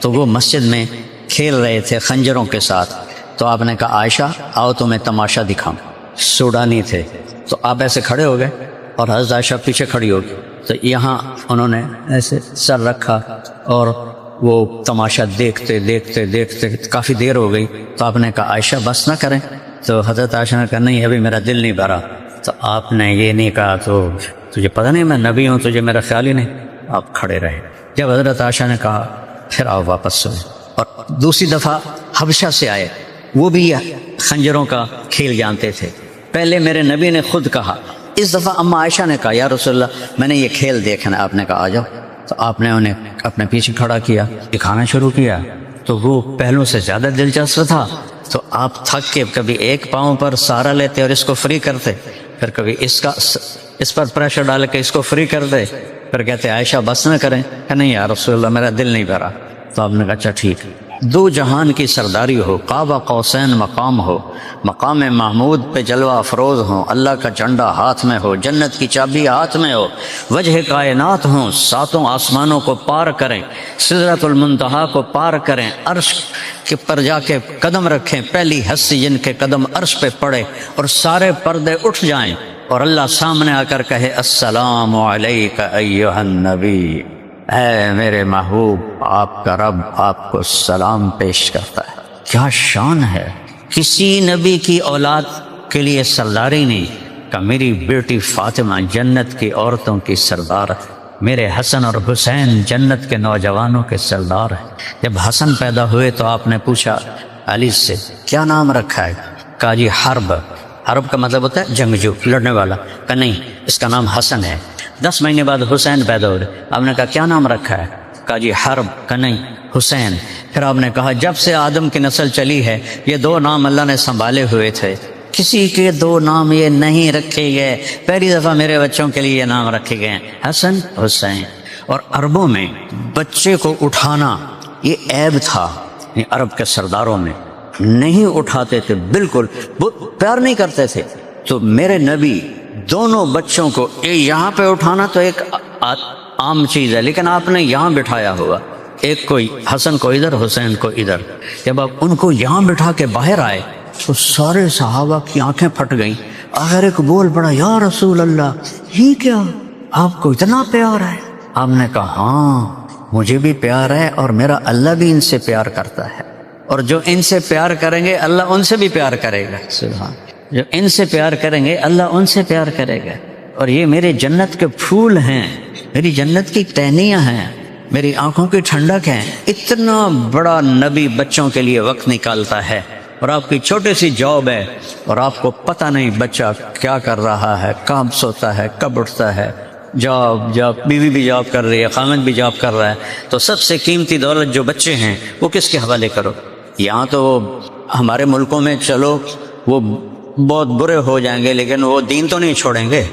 تو وہ مسجد میں کھیل رہے تھے خنجروں کے ساتھ، تو آپ نے کہا عائشہ آؤ تمہیں تماشا دکھاؤں۔ سوڈانی تھے، تو آپ ایسے کھڑے ہو گئے اور حضرت عائشہ پیچھے کھڑی ہو گئی، تو یہاں انہوں نے ایسے سر رکھا اور وہ تماشا دیکھتے دیکھتے دیکھتے کافی دیر ہو گئی۔ تو آپ نے کہا عائشہ بس نہ کریں، تو حضرت عائشہ نے کہا نہیں ابھی میرا دل نہیں بھرا۔ تو آپ نے یہ نہیں کہا تو تجھے پتہ نہیں میں نبی ہوں، تجھے میرا خیال ہی نہیں، آپ کھڑے رہے۔ جب حضرت عائشہ نے کہا پھر آؤ واپس سوئے۔ اور دوسری دفعہ حبشہ سے آئے، وہ بھی خنجروں کا کھیل جانتے تھے۔ پہلے میرے نبی نے خود کہا، اس دفعہ اما عائشہ نے کہا یا رسول اللہ میں نے یہ کھیل دیکھنا ہے۔ آپ نے کہا آ جاؤ، تو آپ نے انہیں اپنے پیچھے کھڑا کیا، دکھانا شروع کیا، تو وہ پہلوں سے زیادہ دلچسپ تھا۔ تو آپ تھک کے کبھی ایک پاؤں پر سہارا لیتے اور اس کو فری کرتے، پھر کبھی اس پر پریشر ڈال کے اس کو فری کر دے، پھر کہتے عائشہ بس نہ کریں، کہ نہیں یا رسول اللہ میرا دل نہیں بھرا۔ تو آپ نے کہا اچھا ٹھیک، 2 جہان کی سرداری ہو، قاب قوسین مقام ہو، مقام محمود پہ جلوہ افروز ہوں، اللہ کا جھنڈا ہاتھ میں ہو، جنت کی چابی ہاتھ میں ہو، وجہ کائنات ہوں، 7 آسمانوں کو پار کریں، سدرۃ المنتہا کو پار کریں، عرش کے پر جا کے قدم رکھیں، پہلی ہستی جن کے قدم عرش پہ پڑے اور سارے پردے اٹھ جائیں اور اللہ سامنے آ کر کہے السلام علیک ایھا النبی، اے میرے محبوب آپ کا رب آپ کو سلام پیش کرتا ہے۔ کیا شان ہے! کسی نبی کی اولاد کے لیے سرداری نہیں کہ میری بیٹی فاطمہ جنت کی عورتوں کی سردار ہے، میرے حسن اور حسین جنت کے نوجوانوں کے سردار ہیں۔ جب حسن پیدا ہوئے تو آپ نے پوچھا علی سے کیا نام رکھا ہے؟ کہا جی حرب۔ حرب کا مطلب ہوتا ہے جنگجو، لڑنے والا۔ کہا نہیں، اس کا نام حسن ہے۔ 10 مہینے بعد حسین پیدا ہوئے، آپ نے کہا کیا نام رکھا ہے؟ کہا جی حرب۔ کہا نہیں، حسین۔ پھر آپ نے کہا جب سے آدم کی نسل چلی ہے یہ 2 نام اللہ نے سنبھالے ہوئے تھے، کسی کے 2 نام یہ نہیں رکھے گئے، پہلی دفعہ میرے بچوں کے لیے یہ نام رکھے گئے حسن حسین۔ اور عربوں میں بچے کو اٹھانا یہ عیب تھا، عرب کے سرداروں میں نہیں اٹھاتے تھے، بالکل پیار نہیں کرتے تھے۔ تو میرے نبی دونوں بچوں کو یہاں پہ اٹھانا تو ایک عام چیز ہے، لیکن آپ نے یہاں بٹھایا ہوا، ایک کو حسن کو ادھر حسین کو ادھر۔ جب آپ ان کو یہاں بٹھا کے باہر آئے تو سارے صحابہ کی آنکھیں پھٹ گئیں۔ آخر ایک بول پڑا یا رسول اللہ یہ کیا، آپ کو اتنا پیار ہے؟ آپ نے کہا ہاں مجھے بھی پیار ہے اور میرا اللہ بھی ان سے پیار کرتا ہے، اور جو ان سے پیار کریں گے اللہ ان سے بھی پیار کرے گا۔ سبحان، جو ان سے پیار کریں گے اللہ ان سے پیار کرے گا۔ اور یہ میرے جنت کے پھول ہیں، میری جنت کی ٹہنیاں ہیں، میری آنکھوں کی ٹھنڈک ہیں۔ اتنا بڑا نبی بچوں کے لیے وقت نکالتا ہے، اور آپ کی چھوٹی سی جاب ہے اور آپ کو پتہ نہیں بچہ کیا کر رہا ہے، کب سوتا ہے کب اٹھتا ہے، جاب بیوی بھی جاب کر رہی ہے، خامد بھی جاب کر رہا ہے، تو سب سے قیمتی دولت جو بچے ہیں وہ کس کے حوالے کرو؟ یہاں تو ہمارے ملکوں میں چلو وہ بہت برے ہو جائیں گے لیکن وہ دین تو نہیں چھوڑیں گے،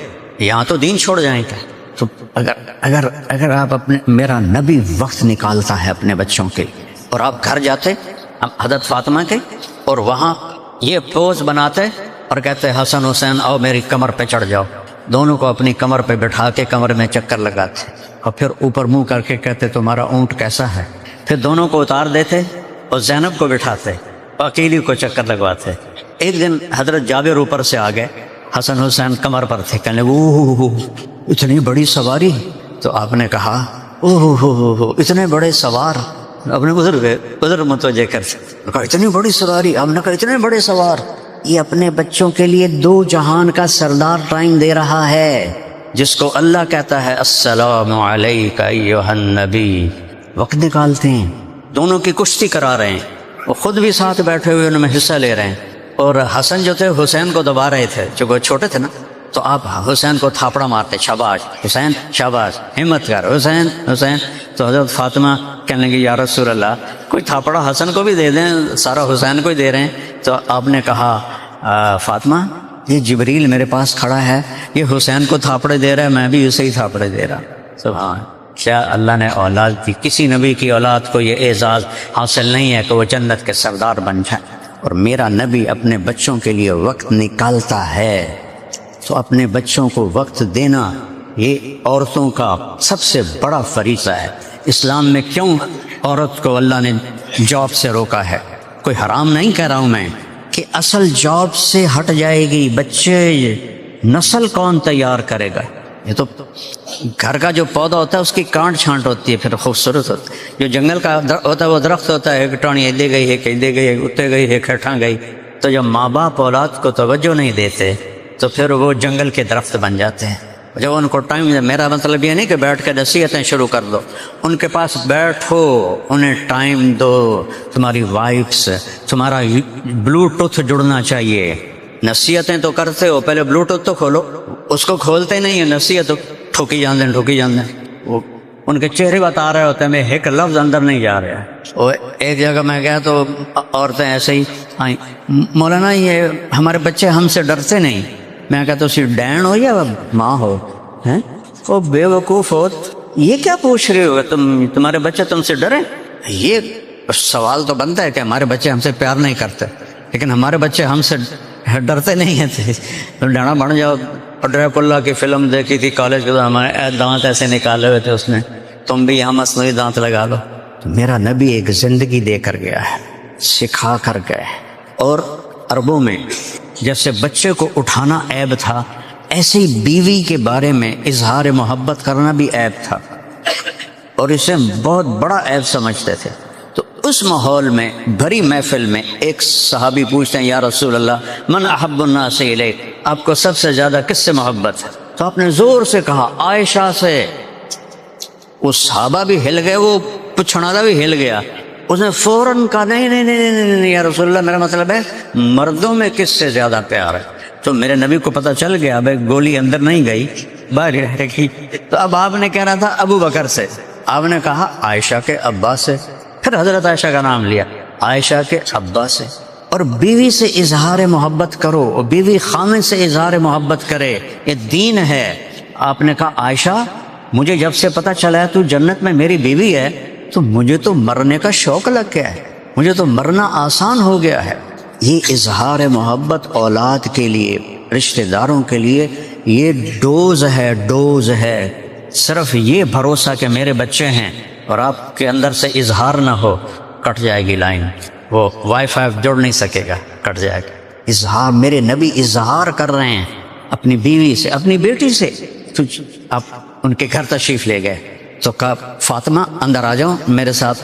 یہاں تو دین چھوڑ جائیں گے۔ تو اگر آپ میرا نبی وقت نکالتا ہے اپنے بچوں کے، اور آپ گھر جاتے حضرت فاطمہ کے اور وہاں یہ پوز بناتے اور کہتے حسن حسین آؤ میری کمر پہ چڑھ جاؤ، دونوں کو اپنی کمر پہ بٹھا کے کمر میں چکر لگاتے اور پھر اوپر منہ کر کے کہتے تمہارا اونٹ کیسا ہے، پھر دونوں کو اتار دیتے اور زینب کو بٹھاتے اور اکیلی کو چکر لگواتے۔ ایک دن حضرت جابر اوپر سے آ گئے، حسن حسین کمر پر تھے، کہنے اوہ اتنی بڑی سواری، تو آپ نے کہا اوہ اتنے بڑے سوار، اپنے ادھر متوجہ کر کہا اتنی بڑی سواری، آپ نے کہا اتنے بڑے سوار، یہ اپنے بچوں کے لیے 2 جہان کا سردار ٹائم دے رہا ہے، جس کو اللہ کہتا ہے السلام علیک ایھا النبی۔ وقت نکالتے ہیں، دونوں کی کشتی کرا رہے ہیں، وہ خود بھی ساتھ بیٹھے ہوئے ان میں حصہ لے رہے ہیں، اور حسن جو تھے حسین کو دبا رہے تھے، جو وہ چھوٹے تھے نا، تو آپ حسین کو تھاپڑا مارتے، شاباش حسین شاباش، ہمت کر حسین حسین۔ تو حضرت فاطمہ کہنے لگی یا رسول اللہ کوئی تھاپڑا حسن کو بھی دے دیں، سارا حسین کو ہی دے رہے ہیں۔ تو آپ نے کہا فاطمہ یہ جبریل میرے پاس کھڑا ہے، یہ حسین کو تھاپڑے دے رہا ہے، میں بھی اسے ہی تھاپڑے دے رہا۔ سبحان، کیا اللہ نے اولاد دی! کسی نبی کی اولاد کو یہ اعزاز حاصل نہیں ہے کہ وہ جنت کے سردار بن جائے، اور میرا نبی اپنے بچوں کے لیے وقت نکالتا ہے۔ تو اپنے بچوں کو وقت دینا یہ عورتوں کا سب سے بڑا فریضہ ہے۔ اسلام میں کیوں عورت کو اللہ نے جاب سے روکا ہے؟ کوئی حرام نہیں کہہ رہا ہوں میں، کہ اصل جاب سے ہٹ جائے گی، بچے نسل کون تیار کرے گا؟ یہ تو گھر کا جو پودا ہوتا ہے اس کی کانٹ چھانٹ ہوتی ہے، پھر خوبصورت ہوتا ہے۔ جو جنگل کا ہوتا ہے وہ درخت ہوتا ہے، ایک ٹہنی ادھر گئی، ایک ادھر گئی، ایک اتنے گئی، ایک ہٹاں گئی۔ تو جب ماں باپ اولاد کو توجہ نہیں دیتے تو پھر وہ جنگل کے درخت بن جاتے ہیں۔ جب ان کو ٹائم، میرا مطلب یہ نہیں کہ بیٹھ کے نصیحتیں شروع کر دو، ان کے پاس بیٹھو، انہیں ٹائم دو۔ تمہاری وائفس، تمہارا بلوٹوتھ جڑنا چاہیے۔ نصیحتیں تو کرتے ہو، پہلے بلوٹوتھ تو کھولو، اس کو کھولتے نہیں ہیں، نصیحت ٹھوکی جان دیں۔ وہ ان کے چہرے بتا رہے ہوتے ہیں، میں ایک لفظ اندر نہیں جا رہا۔ اور ایک جگہ میں گیا تو عورتیں ایسے ہی آئیں، مولانا یہ ہمارے بچے ہم سے ڈرتے نہیں۔ میں کہتا تو صرف ڈین ہو یا ماں ہو؟ ہیں وہ بے وقوف ہو، یہ کیا پوچھ رہے ہو؟ تمہارے بچے تم سے ڈریں؟ یہ سوال تو بنتا ہے کہ ہمارے بچے ہم سے پیار نہیں کرتے، لیکن ہمارے بچے ہم سے ڈرتے نہیں ہیں۔ ڈرنا بڑھ جاؤ۔ ڈریکولا کی فلم دیکھی تھی کالج کے، ہمارے دانت ایسے نکالے ہوئے تھے اس نے، تم بھی یہاں مصنوعی دانت لگا لو۔ تو میرا نبی ایک زندگی دے کر گیا ہے، سکھا کر گئے۔ اور عربوں میں جیسے بچے کو اٹھانا عیب تھا، ایسی بیوی کے بارے میں اظہار محبت کرنا بھی عیب تھا اور اسے بہت بڑا عیب سمجھتے تھے۔ تو اس ماحول میں بھری محفل میں ایک صحابی پوچھتے ہیں یا رسول اللہ من احب الناس الیک، آپ کو سب سے زیادہ کس سے محبت ہے؟ تو آپ نے زور سے کہا عائشہ سے۔ وہ صحابہ بھی ہل گئے، وہ پچھڑا بھی ہل گیا، اس نے فوراً کہا نہیں نہیں نہیں نہیں نہیں یا رسول اللہ، میرا مطلب ہے مردوں میں کس سے زیادہ پیار ہے؟ تو میرے نبی کو پتہ چل گیا بھائی گولی اندر نہیں گئی، باہر رہ گئی۔ تو اب آپ نے کہہ رہا تھا ابو بکر سے، آپ نے کہا عائشہ کے ابا سے، پھر حضرت عائشہ کا نام لیا، عائشہ کے ابا سے۔ اور بیوی سے اظہار محبت کرو، اور بیوی خامن سے اظہار محبت کرے، یہ دین ہے۔ آپ نے کہا عائشہ مجھے جب سے پتہ چلا ہے تو جنت میں میری بیوی ہے تو مجھے تو مرنے کا شوق لگ گیا ہے، مجھے تو مرنا آسان ہو گیا ہے۔ یہ اظہار محبت اولاد کے لیے، رشتہ داروں کے لیے یہ ڈوز ہے، ڈوز ہے۔ صرف یہ بھروسہ کہ میرے بچے ہیں اور آپ کے اندر سے اظہار نہ ہو، کٹ جائے گی لائن، وہ وائی فائی جڑ نہیں سکے گا، کٹ جائے گا۔ اظہار، میرے نبی اظہار کر رہے ہیں اپنی بیوی سے، اپنی بیٹی سے۔ تو آپ ان کے گھر تشریف لے گئے تو کہا فاطمہ اندر آ جاؤ میرے ساتھ،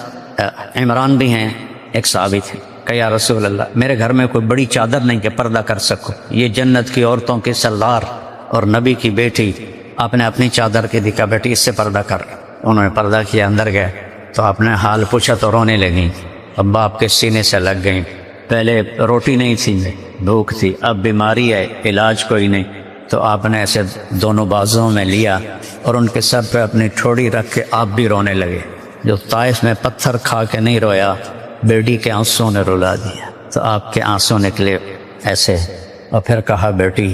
عمران بھی ہیں ایک صحابی تھے، کہ یا رسول اللہ میرے گھر میں کوئی بڑی چادر نہیں کہ پردہ کر سکو، یہ جنت کی عورتوں کے سردار اور نبی کی بیٹی، آپ نے اپنی چادر کے دکھا بیٹی اس سے پردہ کر۔ انہوں نے پردہ کیا، اندر گئے تو آپ نے حال پوچھا تو رونے لگیں، ابا آپ کے سینے سے لگ گئیں، پہلے روٹی نہیں تھی، بھوک تھی، اب بیماری ہے، علاج کوئی نہیں۔ تو آپ نے ایسے دونوں بازوؤں میں لیا اور ان کے سر پہ اپنی ٹھوڑی رکھ کے آپ بھی رونے لگے۔ جو طائف میں پتھر کھا کے نہیں رویا، بیٹی کے آنسوں نے رلا دیا، تو آپ کے آنسوں نکلے ایسے، اور پھر کہا بیٹی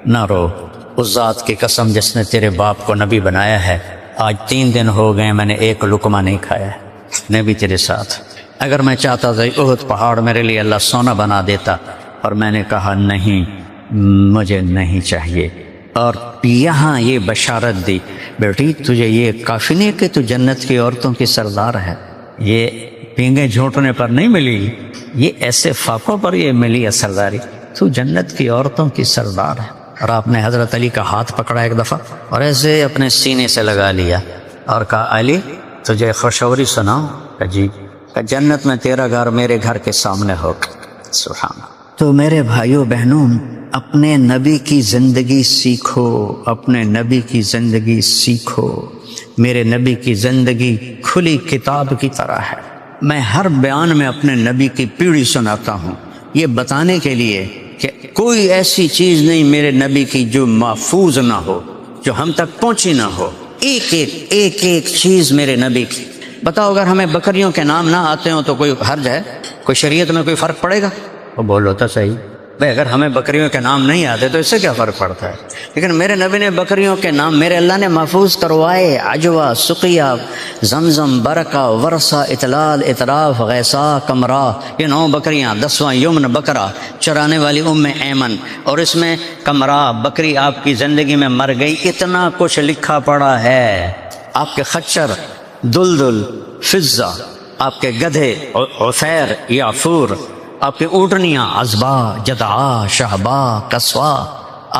نہ رو، اس ذات کی قسم جس نے تیرے باپ کو نبی بنایا ہے، آج 3 دن ہو گئے میں نے ایک لقمہ نہیں کھایا، میں بھی تیرے ساتھ۔ اگر میں چاہتا تھا احد پہاڑ میرے لیے اللہ سونا بنا دیتا، اور میں نے کہا نہیں مجھے نہیں چاہیے۔ اور یہاں یہ بشارت دی بیٹی تجھے یہ کافی نہیں کہ تو جنت کی عورتوں کی سردار ہے، یہ پینگے جھونٹنے پر نہیں ملی، یہ ایسے فاقوں پر یہ ملی ہے سرداری، تو جنت کی عورتوں کی سردار ہے۔ اور آپ نے حضرت علی کا ہاتھ پکڑا ایک دفعہ اور ایسے اپنے سینے سے لگا لیا اور کہا علی تجھے خوشخبری سناؤں؟ کہ جی، کہ جنت میں تیرا گھر میرے گھر کے سامنے ہوگا۔ سبحان اللہ۔ تو میرے بھائیوں بہنوں، اپنے نبی کی زندگی سیکھو، اپنے نبی کی زندگی سیکھو۔ میرے نبی کی زندگی کھلی کتاب کی طرح ہے۔ میں ہر بیان میں اپنے نبی کی پیڑھی سناتا ہوں، یہ بتانے کے لیے کہ کوئی ایسی چیز نہیں میرے نبی کی جو محفوظ نہ ہو، جو ہم تک پہنچی نہ ہو۔ ایک چیز میرے نبی کی۔ بتاؤ اگر ہمیں بکریوں کے نام نہ آتے ہوں تو کوئی حرج ہے؟ کوئی شریعت میں کوئی فرق پڑے گا؟ وہ بولو تو صحیح بھائی، اگر ہمیں بکریوں کے نام نہیں آتے تو اس سے کیا فرق پڑتا ہے؟ لیکن میرے نبی نے بکریوں کے نام میرے اللہ نے محفوظ کروائے۔ عجوہ، سقیہ، زمزم، برکہ، ورثہ، اطلال، اطراف، غیثا، کمرا، یہ 9 بکریاں، 10واں یمن بکرا، چرانے والی ایمن، اور اس میں کمرا بکری آپ کی زندگی میں مر گئی، اتنا کچھ لکھا پڑا ہے۔ آپ کے خچر، دلدل، فضہ، آپ کے گدھے، عفیر، یعفور، آپ کے اونٹنیاں، عزبا، جدعا، شہبا، قصوا،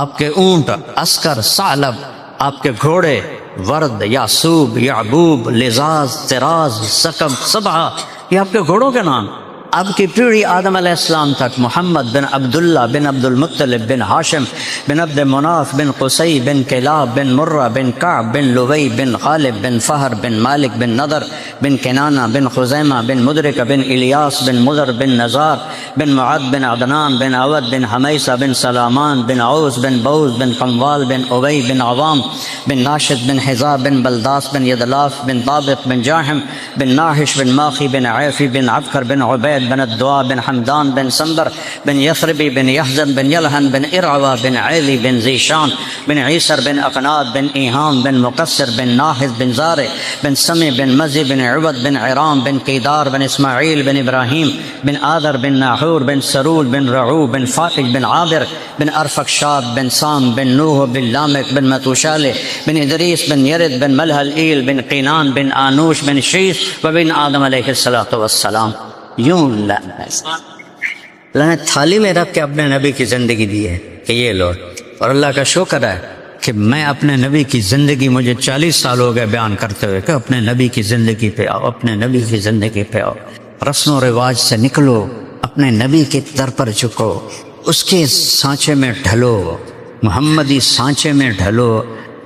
آپ کے اونٹ، عسکر، ثعلب، آپ کے گھوڑے، ورد، یعصوب، یعبوب، لزاز، طراز، سکب، سبعہ، یہ آپ کے گھوڑوں کے نام۔ آپ کی پیڑھی آدم علیہ السلام تک، محمد بن عبداللہ بن عبد المطلب بن ہاشم بن عبد مناف بن قصی بن کلاب بن مرہ بن کعب بن لوی بن غالب بن فہر بن مالک بن نضر بن کنانہ بن خزیمہ بن مدرک بن الیاس بن مضر بن نزار بن معد بن عدنان بن عود بن حمیسہ بن سلامان بن عوز بن بوز بن قموال بن ابی بن عوام بن ناشد بن حذا بن بلداس بن یدلاف بن طابق بن جاحم بن ناحش بن ماخی بن عیفی بن عبکر بن عبید بن الدعاء بن حمدان بن سنبر بن یثربی بن یحزن بن یلحن بن ارعوہ بن عیلی بن ذیشان بن عیسر بن اقناد بن ایہام بن مقصر بن ناحذ بن زارع بن سمی بن مزی بن عبد بن عرام بن قیدار بن اسماعیل بن ابراہیم بن آدر بن ناحور بن سرول بن رعو بن فائق بن عابر بن ارفقشاد بن سام بن نوح بن لامک بن متوشالہ بن ادریس بن یرد بن ملح الایل بن قینان بن آنوش بن شیث و بن آدم علیہ السلام۔ یوں اللہ نے تھالی میں رکھ کے اپنے نبی کی زندگی دی ہے کہ یہ لو، اور اللہ کا شکر ہے کہ میں اپنے نبی کی زندگی، مجھے 40 سال ہو گئے بیان کرتے ہوئے کہ اپنے نبی کی زندگی پہ آؤ، اپنے نبی کی زندگی پہ آؤ، رسم و رواج سے نکلو، اپنے نبی کے در پر جھکو، اس کے سانچے میں ڈھلو، محمدی سانچے میں ڈھلو،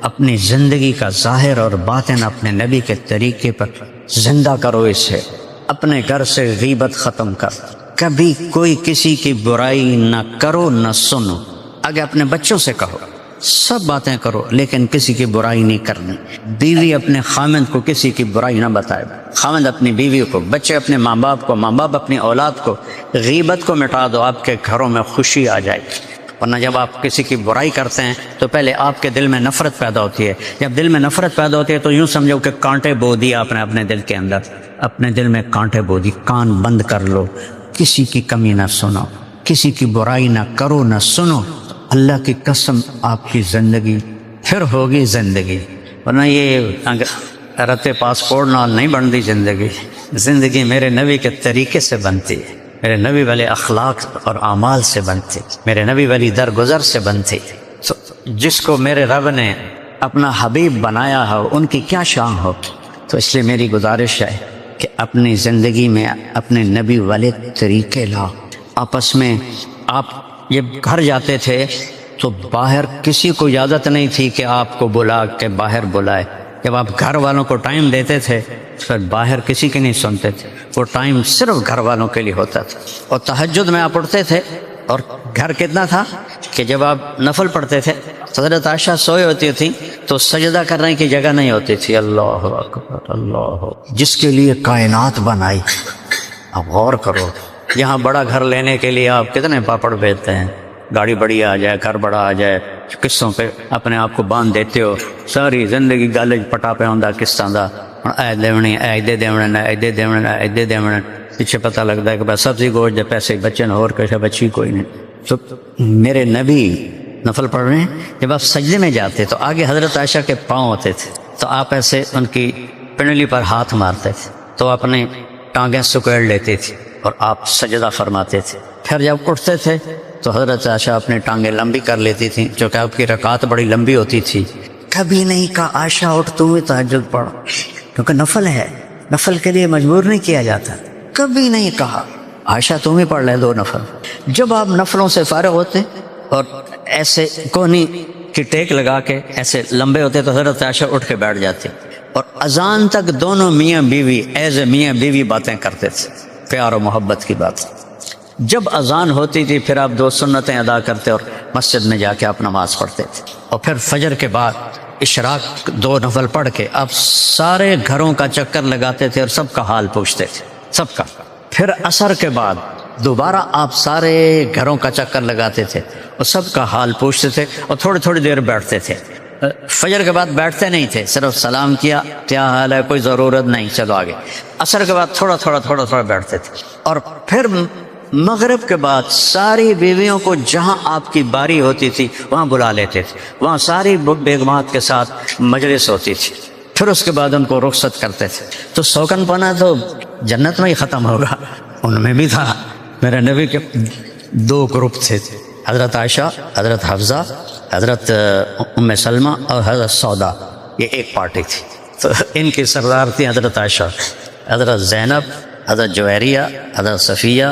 اپنی زندگی کا ظاہر اور باطن اپنے نبی کے طریقے پر زندہ کرو اسے۔ اپنے گھر سے غیبت ختم کر، کبھی کوئی کسی کی برائی نہ کرو نہ سنو، آگے اپنے بچوں سے کہو سب باتیں کرو لیکن کسی کی برائی نہیں کرنی۔ بیوی اپنے خامند کو کسی کی برائی نہ بتائے، خامند اپنی بیوی کو، بچے اپنے ماں باپ کو، ماں باپ اپنی اولاد کو۔ غیبت کو مٹا دو، آپ کے گھروں میں خوشی آ جائے گی۔ ورنہ جب آپ کسی کی برائی کرتے ہیں تو پہلے آپ کے دل میں نفرت پیدا ہوتی ہے، جب دل میں نفرت پیدا ہوتی ہے تو یوں سمجھو کہ کانٹے بو دیا آپ نے اپنے دل کے اندر، اپنے دل میں کانٹے بو دی۔ کان بند کر لو، کسی کی کمی نہ سنو، کسی کی برائی نہ کرو نہ سنو، اللہ کی قسم آپ کی زندگی پھر ہوگی زندگی۔ ورنہ یہ رتے پاسپورٹ نال نہیں بنتی زندگی، زندگی میرے نبی کے طریقے سے بنتی ہے، میرے نبی والے اخلاق اور اعمال سے بنتی، میرے نبی والی درگزر سے بنتی۔ تو جس کو میرے رب نے اپنا حبیب بنایا ہو ان کی کیا شان ہو۔ تو اس لیے میری گزارش ہے کہ اپنی زندگی میں اپنے نبی والے طریقے لاؤ۔ آپس میں آپ جب گھر جاتے تھے تو باہر کسی کو اجازت نہیں تھی کہ آپ کو بلا کے باہر بلائے۔ جب آپ گھر والوں کو ٹائم دیتے تھے پھر باہر کسی کی نہیں سنتے تھے، وہ ٹائم صرف گھر والوں کے لیے ہوتا تھا۔ اور تہجد میں آپ اٹھتے تھے اور گھر کتنا تھا کہ جب آپ نفل پڑھتے تھے حضرت عائشہ سوئے ہوتی تھیں تو سجدہ کرنے کی جگہ نہیں ہوتی تھی۔ اللہ اکبر، اللہ، جس کے لیے کائنات بنائی۔ اب غور کرو، یہاں بڑا گھر لینے کے لیے آپ کتنے پاپڑ بیچتے ہیں، گاڑی بڑی آ جائے، گھر بڑا آ جائے، قصوں پہ اپنے آپ کو باندھ دیتے ہو، ساری زندگی گل پٹا پہ ہوندا قصہ دا، اے دیونی اے دے دیونے اے دے دیونے اے دے دیونے، پیچھے پتہ لگتا ہے کہ بس سبزی گوشت دے پیسے بچے نہ، اور کچھ بچی کوئی نہیں۔ تو میرے نبی نفل پڑھ رہے ہیں، جب آپ سجدے میں جاتے تو آگے حضرت عائشہ کے پاؤں ہوتے تھے تو آپ ایسے ان کی پنڈلی پر ہاتھ مارتے تھے تو اپنے ٹانگیں سکیڑ لیتے تھے اور آپ سجدہ فرماتے تھے۔ پھر جب اٹھتے تھے تو حضرت عائشہ اپنی ٹانگیں لمبی کر لیتی تھیں، جو کہ آپ کی رکعت بڑی لمبی ہوتی تھی۔ کبھی نہیں کہا عائشہ اٹھ تو تہجد پڑھ، کیونکہ نفل ہے، نفل کے لیے مجبور نہیں کیا جاتا۔ کبھی نہیں کہا عائشہ تم ہی پڑھ لے 2 نفل۔ جب آپ نفلوں سے فارغ ہوتے اور ایسے کونی کی ٹیک لگا کے ایسے لمبے ہوتے تو حضرت عائشہ اٹھ کے بیٹھ جاتے اور اذان تک دونوں میاں بیوی ایز اے میاں بیوی باتیں کرتے تھے، پیار و محبت کی بات۔ جب اذان ہوتی تھی پھر آپ 2 سنتیں ادا کرتے اور مسجد میں جا کے آپ نماز پڑھتے تھے، اور پھر فجر کے بعد اشراق 2 نفل پڑھ کے آپ سارے گھروں کا چکر لگاتے تھے اور سب کا حال پوچھتے تھے، سب کا۔ پھر عصر کے بعد دوبارہ آپ سارے گھروں کا چکر لگاتے تھے اور سب کا حال پوچھتے تھے اور تھوڑی تھوڑی دیر بیٹھتے تھے۔ فجر کے بعد بیٹھتے نہیں تھے، صرف سلام کیا، کیا حال ہے، کوئی ضرورت نہیں، چلو آگے۔ عصر کے بعد تھوڑا تھوڑا بیٹھتے تھے، اور پھر مغرب کے بعد ساری بیویوں کو جہاں آپ کی باری ہوتی تھی وہاں بلا لیتے تھے، وہاں ساری بیگمات کے ساتھ مجلس ہوتی تھی، پھر اس کے بعد ان کو رخصت کرتے تھے۔ تو سوکن پنا تو جنت میں ہی ختم ہوگا، ان میں بھی تھا۔ میرے نبی کے 2 گروپ تھے، حضرت عائشہ، حضرت حفصہ، حضرت ام سلمہ اور حضرت سودا، یہ ایک پارٹی تھی۔ تو ان کی سردار تھی حضرت عائشہ، حضرت زینب، حضرت جویریہ، حضرت صفیہ،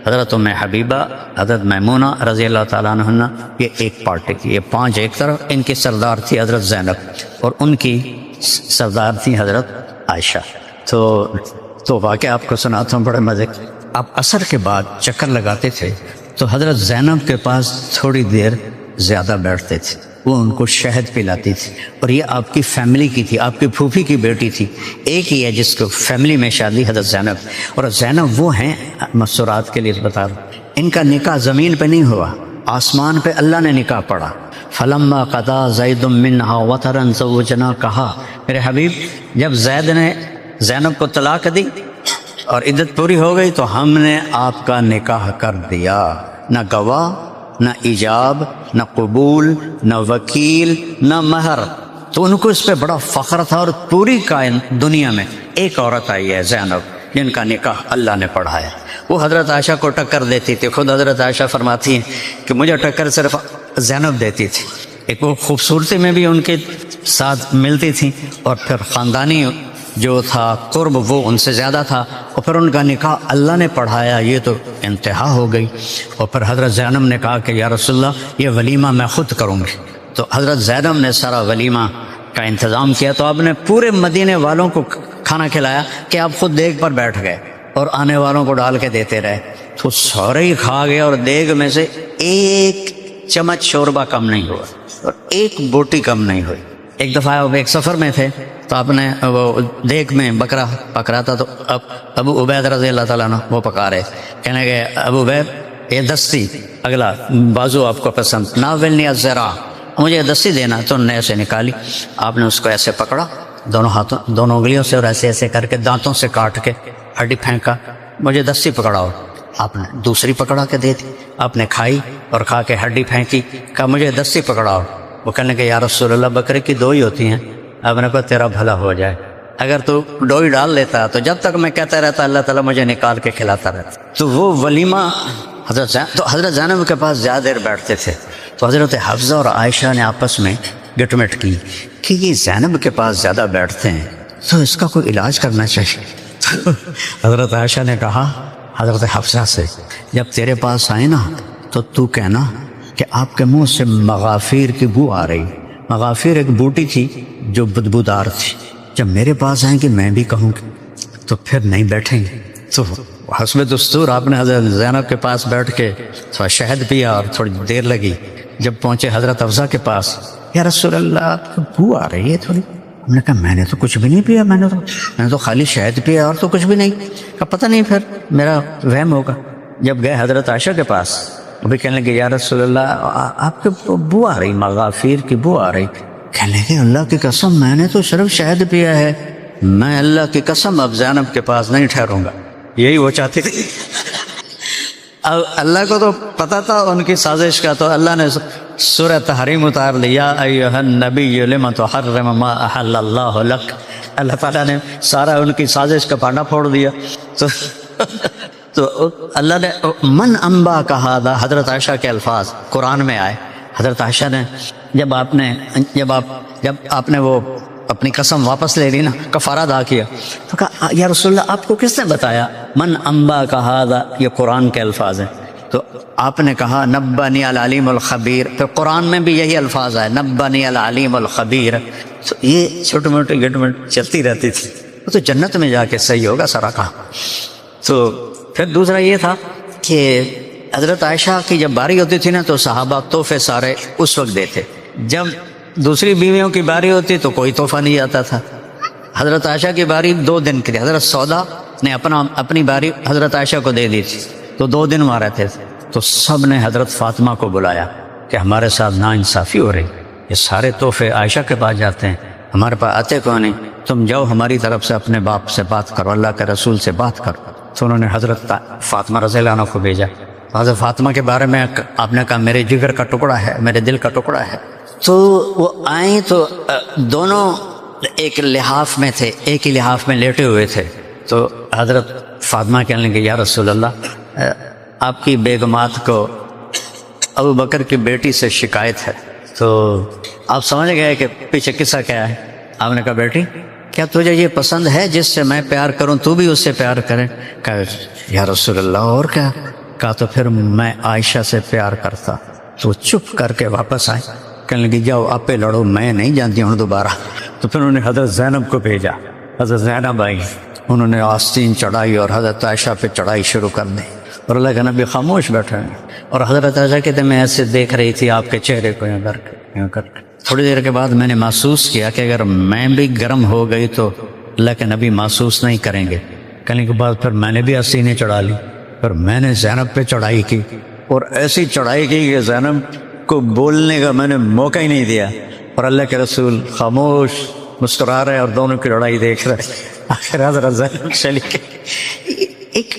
حضرت ام حبیبہ، حضرت میمونہ رضی اللہ تعالیٰ عنہ، یہ ایک پارٹی تھی، یہ 5 ایک طرف۔ ان کی سردار تھی حضرت زینب اور ان کی سردار تھی حضرت عائشہ۔ تو واقعہ آپ کو سناتا ہوں بڑے مزے۔ آپ عصر کے بعد چکر لگاتے تھے تو حضرت زینب کے پاس تھوڑی دیر زیادہ بیٹھتے تھے، وہ ان کو شہد پلاتی تھی، اور یہ آپ کی فیملی کی تھی، آپ کی پھوپھی کی بیٹی تھی، ایک ہی ہے جس کو فیملی میں شادی حضرت زینب، اور زینب وہ ہیں مسورات کے لیے بتا رہا ہوں، ان کا نکاح زمین پہ نہیں ہوا، آسمان پہ اللہ نے نکاح پڑھا۔ فلما قضا زید منہا وطرا زوجنا، کہا میرے حبیب جب زید نے زینب کو طلاق دی اور عدت پوری ہو گئی تو ہم نے آپ کا نکاح کر دیا، نہ گواہ، نہ ایجاب، نہ قبول، نہ وکیل، نہ مہر۔ تو ان کو اس پہ بڑا فخر تھا، اور پوری دنیا میں ایک عورت آئی ہے زینب جن کا نکاح اللہ نے پڑھایا۔ وہ حضرت عائشہ کو ٹکر دیتی تھی، خود حضرت عائشہ فرماتی ہیں کہ مجھے ٹکر صرف زینب دیتی تھی، ایک وہ خوبصورتی میں بھی ان کے ساتھ ملتی تھی، اور پھر خاندانی جو تھا قرب وہ ان سے زیادہ تھا، اور پھر ان کا نکاح اللہ نے پڑھایا، یہ تو انتہا ہو گئی۔ اور پھر حضرت زینب نے کہا کہ یا رسول اللہ یہ ولیمہ میں خود کروں گی، تو حضرت زینب نے سارا ولیمہ کا انتظام کیا، تو آپ نے پورے مدینے والوں کو کھانا کھلایا کہ آپ خود دیگ پر بیٹھ گئے اور آنے والوں کو ڈال کے دیتے رہے، تو سارے ہی کھا گئے، اور دیگ میں سے ایک چمچ شوربہ کم نہیں ہوا اور ایک بوٹی کم نہیں ہوئی۔ ایک دفعہ وہ ایک سفر میں تھے، تو آپ نے وہ دیگ میں بکرا پک رہا تھا، تو اب ابو عبید رضی اللہ تعالیٰ عنہ وہ پکا رہے، کہنے کہ ابو عبید یہ دستی اگلا بازو آپ کو پسند، ناولنی الذراع، مجھے دستی دینا، تو انہوں نے ایسے نکالی، آپ نے اس کو ایسے پکڑا دونوں ہاتھوں دونوں انگلیوں سے، اور ایسے ایسے کر کے دانتوں سے کاٹ کے ہڈی پھینکا، مجھے دستی پکڑاؤ، آپ نے دوسری پکڑا کے دے دی، آپ نے کھائی اور کھا کے ہڈی پھینکی، کہا مجھے دستی پکڑاؤ، وہ کہنے کہ یا رسول اللہ بکرے کی دو ہی ہوتی ہیں، آپ نے کہا تیرا بھلا ہو جائے، اگر تو ڈوئی ڈال لیتا تو جب تک میں کہتا رہتا اللہ تعالیٰ مجھے نکال کے کھلاتا رہتا۔ تو وہ ولیمہ حضرت زینب کے پاس زیادہ دیر بیٹھتے تھے، تو حضرت حفصہ اور عائشہ نے آپس میں گٹمٹ کی کہ یہ زینب کے پاس زیادہ بیٹھتے ہیں تو اس کا کوئی علاج کرنا چاہیے۔ حضرت عائشہ نے کہا حضرت حفصہ سے جب تیرے پاس آئے نا تو تو کہنا کہ آپ کے منہ سے مغافیر کی بو آ رہی۔ مغافیر ایک بوٹی تھی جو بدبودار تھی، جب میرے پاس آئیں گے میں بھی کہوں گی تو پھر نہیں بیٹھیں گے۔ تو حسب دستور آپ نے حضرت زینب کے پاس بیٹھ کے تھوڑا شہد پیا اور تھوڑی دیر لگی، جب پہنچے حضرت حفصہ کے پاس، یا رسول اللہ آپ کو بو آ رہی ہے تھوڑی، ہم نے کہا میں نے تو کچھ بھی نہیں پیا، میں نے تو خالی شہد پیا اور تو کچھ بھی نہیں، کہا پتہ نہیں پھر میرا وہم ہوگا۔ جب گئے حضرت عائشہ کے پاس، ابھی کہنے لگے یا رسول اللہ آپ کے بو آ رہی، مغافیر کی بو آ رہی، کہنے لگے اللہ کی قسم میں نے تو صرف شہد پیا ہے، میں اللہ کی قسم اب زینب کے پاس نہیں ٹھہروں گا۔ یہی وہ چاہتی تھی۔ اب اللہ کو تو پتہ تھا ان کی سازش کا، تو اللہ نے سورہ تحریم اتار لیا، ایھا النبی لم تحرم ما احل اللہ لک، اللہ تعالیٰ نے سارا ان کی سازش کا پانڈا پھوڑ دیا۔ تو اللہ نے من انبا کہا تھا، حضرت عائشہ کے الفاظ قرآن میں آئے۔ حضرت عائشہ نے جب آپ نے وہ اپنی قسم واپس لے لی نا، کفارہ ادا کیا، تو کہا یا رسول اللہ آپ کو کس نے بتایا؟ من انبا کہا تھا، یہ قرآن کے الفاظ ہیں۔ تو آپ نے کہا نبانی العلیم الخبیر، پھر قرآن میں بھی یہی الفاظ آئے نبانی العلیم الخبیر۔ تو یہ چھوٹی موٹی گٹمٹ چلتی رہتی تھی، وہ تو جنت میں جا کے صحیح ہوگا سارا کام۔ تو پھر دوسرا یہ تھا کہ حضرت عائشہ کی جب باری ہوتی تھی نا تو صحابہ تحفے سارے اس وقت دیتے، جب دوسری بیویوں کی باری ہوتی تو کوئی تحفہ نہیں آتا تھا۔ حضرت عائشہ کی باری 2 دن کے لیے، حضرت سودا نے اپنی باری حضرت عائشہ کو دے دی تھی، تو 2 دن وہاں رہتے تھے، تو سب نے حضرت فاطمہ کو بلایا کہ ہمارے ساتھ ناانصافی ہو رہی، یہ سارے تحفے عائشہ کے پاس جاتے ہیں، ہمارے پاس آتے کیوں نہیں؟ تم جاؤ ہماری طرف سے اپنے باپ سے بات کرو، اللہ کے رسول سے بات کرو۔ تو انہوں نے حضرت فاطمہ رضی اللہ عنہ کو بھیجا۔ حضرت فاطمہ کے بارے میں آپ نے کہا میرے جگر کا ٹکڑا ہے، میرے دل کا ٹکڑا ہے۔ تو وہ آئیں تو دونوں ایک لحاف میں تھے، ایک ہی لحاف میں لیٹے ہوئے تھے۔ تو حضرت فاطمہ کہنے لگے یا رسول اللہ آپ کی بیگمات کو ابو بکر کی بیٹی سے شکایت ہے۔ تو آپ سمجھ گئے کہ پیچھے قصہ کیا ہے۔ آپ نے کہا بیٹی کیا تجھے یہ پسند ہے جس سے میں پیار کروں تو بھی اس سے پیار کریں؟ کہا یا رسول اللہ اور کیا؟ کہا تو پھر میں عائشہ سے پیار کرتا۔ تو چپ کر کے واپس آئے، کہنے لگی جاؤ آپ پہ لڑو، میں نہیں جانتی ہوں دوبارہ۔ تو پھر انہوں نے حضرت زینب کو بھیجا، حضرت زینب آئی، انہوں نے آستین چڑھائی اور حضرت عائشہ پہ چڑھائی شروع کر دی، اور اللہ کا نبی خاموش بیٹھے ہیں، اور حضرت عائشہ کہتے میں ایسے دیکھ رہی تھی آپ کے چہرے کو یوں کر کے۔ تھوڑی دیر کے بعد میں نے محسوس کیا کہ اگر میں بھی گرم ہو گئی تو اللہ کے نبی محسوس نہیں کریں گے۔ کہنے کے بعد پھر میں نے بھی آستینیں چڑھا لی، پھر میں نے زینب پہ چڑھائی کی، اور ایسی چڑھائی کی کہ زینب کو بولنے کا میں نے موقع ہی نہیں دیا، اور اللہ کے رسول خاموش مسکرا رہے اور دونوں کی لڑائی دیکھ رہے۔ آخر حضرت زینب چلی گئی۔ ایک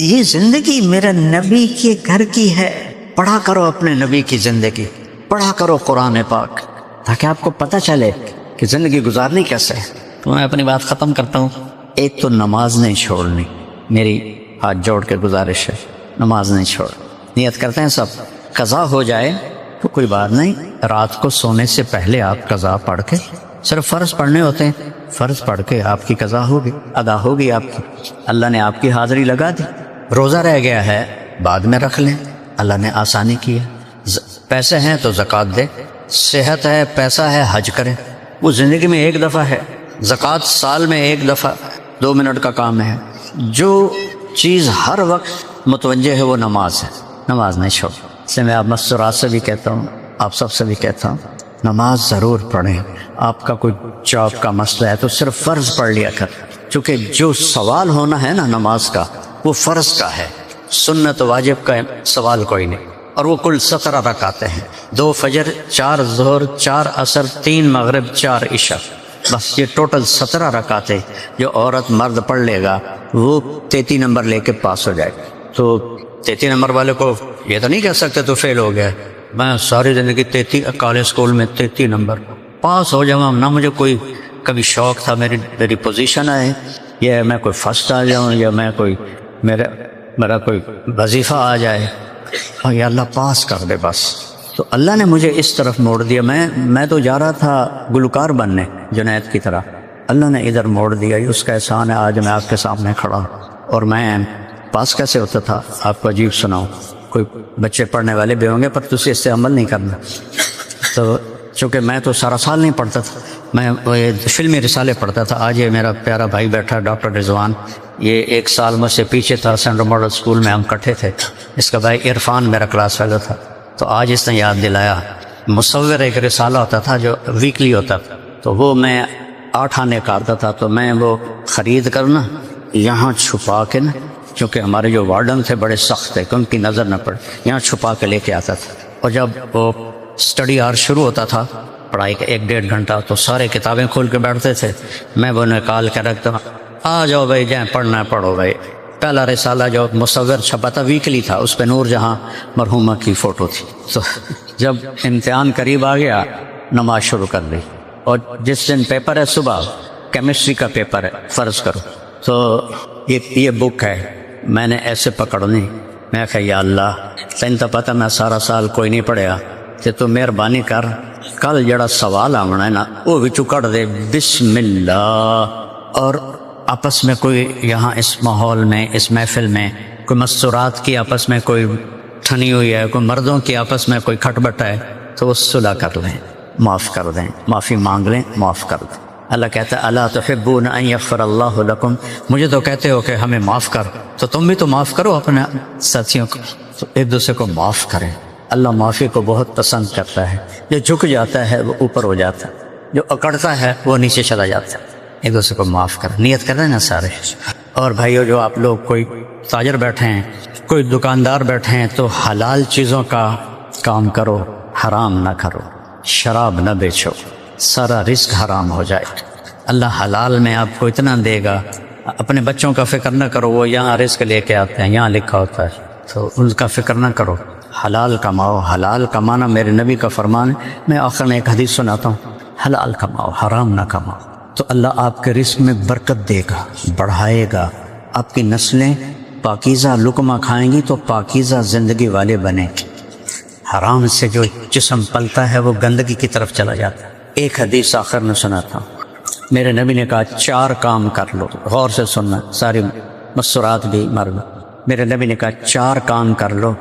یہ زندگی میرے نبی کے گھر کی ہے، پڑھا کرو اپنے نبی کی زندگی، پڑھا کرو قرآن پاک، تاکہ آپ کو پتہ چلے کہ زندگی گزارنی کیسے ہے۔ تو میں اپنی بات ختم کرتا ہوں۔ ایک تو نماز نہیں چھوڑنی، میری ہاتھ جوڑ کے گزارش ہے، نماز نہیں چھوڑ۔ نیت کرتے ہیں سب، قضا ہو جائے تو کوئی بات نہیں، رات کو سونے سے پہلے آپ قضا پڑھ کے، صرف فرض پڑھنے ہوتے ہیں، فرض پڑھ کے آپ کی قضا ہوگی، ادا ہوگی آپ کی، اللہ نے آپ کی حاضری لگا دی۔ روزہ رہ گیا ہے بعد میں رکھ لیں، اللہ نے آسانی کی ہے۔ پیسے ہیں تو زکوٰۃ دے، صحت ہے، پیسہ ہے، حج کریں۔ وہ زندگی میں ایک دفعہ ہے، زکوٰۃ سال میں ایک دفعہ، 2 منٹ کا کام ہے۔ جو چیز ہر وقت متوجہ ہے وہ نماز ہے، نماز نہیں چھوڑ۔ اس لیے میں آپ مستورات سے بھی کہتا ہوں، آپ سب سے بھی کہتا ہوں، نماز ضرور پڑھیں۔ آپ کا کوئی جاب کا مسئلہ ہے تو صرف فرض پڑھ لیا کر، چونکہ جو سوال ہونا ہے نا نماز کا وہ فرض کا ہے، سنت واجب کا سوال کوئی نہیں۔ اور وہ کل 17 رکعتیں ہیں، 2 فجر، 4 ظہر، 4 عصر، 3 مغرب، 4 عشاء، بس یہ ٹوٹل 17 رکعتیں جو عورت مرد پڑھ لے گا وہ 33 نمبر لے کے پاس ہو جائے گا۔ تو 33 نمبر والے کو یہ تو نہیں کہہ سکتے تو فیل ہو گیا۔ میں ساری زندگی 33 کالج اسکول میں 33 نمبر پاس ہو جاؤں، نہ مجھے کوئی کبھی شوق تھا میری پوزیشن آئے، یا میں کوئی فرسٹ آ جاؤں، یا میں کوئی میرا کوئی وظیفہ آ جائے، اور یا اللہ پاس کر دے بس۔ تو اللہ نے مجھے اس طرف موڑ دیا، میں تو جا رہا تھا گلوکار بننے جنید کی طرح، اللہ نے ادھر موڑ دیا۔ یہ اس کا احسان ہے، آج میں آپ کے سامنے کھڑا ہوں۔ اور میں پاس کیسے ہوتا تھا آپ کو عجیب سناؤں، کوئی بچے پڑھنے والے بھی ہوں گے پر تجھے اس سے عمل نہیں کرنا۔ تو چونکہ میں تو سارا سال نہیں پڑھتا تھا، میں فلمی رسالے پڑھتا تھا۔ آج یہ میرا پیارا بھائی بیٹھا ڈاکٹر رضوان، یہ 1 سال مجھ سے پیچھے تھا، سینٹرل ماڈل اسکول میں ہم کٹھے تھے۔ اس کا بھائی عرفان میرا کلاس فیلو تھا، تو آج اس نے یاد دلایا۔ مصور ایک رسالہ ہوتا تھا جو ویکلی ہوتا تھا، تو وہ میں 8 آنے کا آتا تھا، تو میں وہ خرید کر نا یہاں چھپا کے نا، چونکہ ہمارے جو وارڈن تھے بڑے سخت تھے کہ ان کی نظر نہ پڑے، یہاں چھپا کے لے کے آتا تھا۔ اور جب وہ اسٹڈی آور شروع ہوتا تھا، پڑھائی کا 1-1.5 گھنٹہ، تو سارے کتابیں کھول کے بیٹھتے تھے، میں وہ نکال کے رکھتا ہوں، آ جاؤ بھائی جائیں پڑھنا ہے پڑھو بھائی۔ پہلا رسالہ جو مصور چھپا تھا ویکلی تھا، اس پہ نور جہاں مرحومہ کی فوٹو تھی۔ تو جب امتحان قریب آ گیا نماز شروع کر دی، اور جس دن پیپر ہے صبح کیمسٹری کا پیپر ہے فرض کرو، تو یہ بک ہے میں نے ایسے پکڑنی، میں کہا یا اللہ تین تو پتہ میں سارا سال کوئی نہیں پڑھیا، تے تو مہربانی کر کل جڑا سوال آنا ہے نا وہ وچوں کٹ دے بسم اللہ۔ اور آپس میں کوئی یہاں اس ماحول میں اس محفل میں کوئی مستورات کی آپس میں کوئی ٹھنی ہوئی ہے، کوئی مردوں کی آپس میں کوئی کھٹ بٹا ہے، تو وہ صلح کر لیں، معاف کر دیں، معافی مانگ لیں، معاف کر دیں۔ اللہ کہتا ہے الا تحبون ان یغفر اللہ لکم، مجھے تو کہتے ہو کہ ہمیں معاف کر، تو تم بھی تو معاف کرو اپنے ساتھیوں کو، تو ایک دوسرے کو معاف کریں۔ اللہ معافی کو بہت پسند کرتا ہے، جو جھک جاتا ہے وہ اوپر ہو جاتا ہے، جو اکڑتا ہے وہ نیچے چلا جاتا ہے۔ ایک دوسرے کو معاف کریں، نیت کر رہے ہیں نا سارے۔ اور بھائیو جو آپ لوگ کوئی تاجر بیٹھے ہیں، کوئی دکاندار بیٹھے ہیں، تو حلال چیزوں کا کام کرو، حرام نہ کرو، شراب نہ بیچو، سارا رزق حرام ہو جائے۔ اللہ حلال میں آپ کو اتنا دے گا، اپنے بچوں کا فکر نہ کرو، وہ یہاں رزق لے کے آتے ہیں، یہاں لکھا ہوتا ہے، تو ان کا فکر نہ کرو، حلال کماؤ۔ حلال کمانا میرے نبی کا فرمان ہے، میں آخر میں ایک حدیث سناتا ہوں، حلال کماؤ، حرام نہ کماؤ، تو اللہ آپ کے رزق میں برکت دے گا، بڑھائے گا، آپ کی نسلیں پاکیزہ لقمہ کھائیں گی تو پاکیزہ زندگی والے بنیں گے۔ حرام سے جو جسم پلتا ہے وہ گندگی کی طرف چلا جاتا ہے۔ ایک حدیث آخر میں سناتا ہوں، میرے نبی نے کہا 4 کام کر لو، غور سے سننا، ساری مستورات بھی مرد، میرے نبی نے کہا 4 کام کر لو،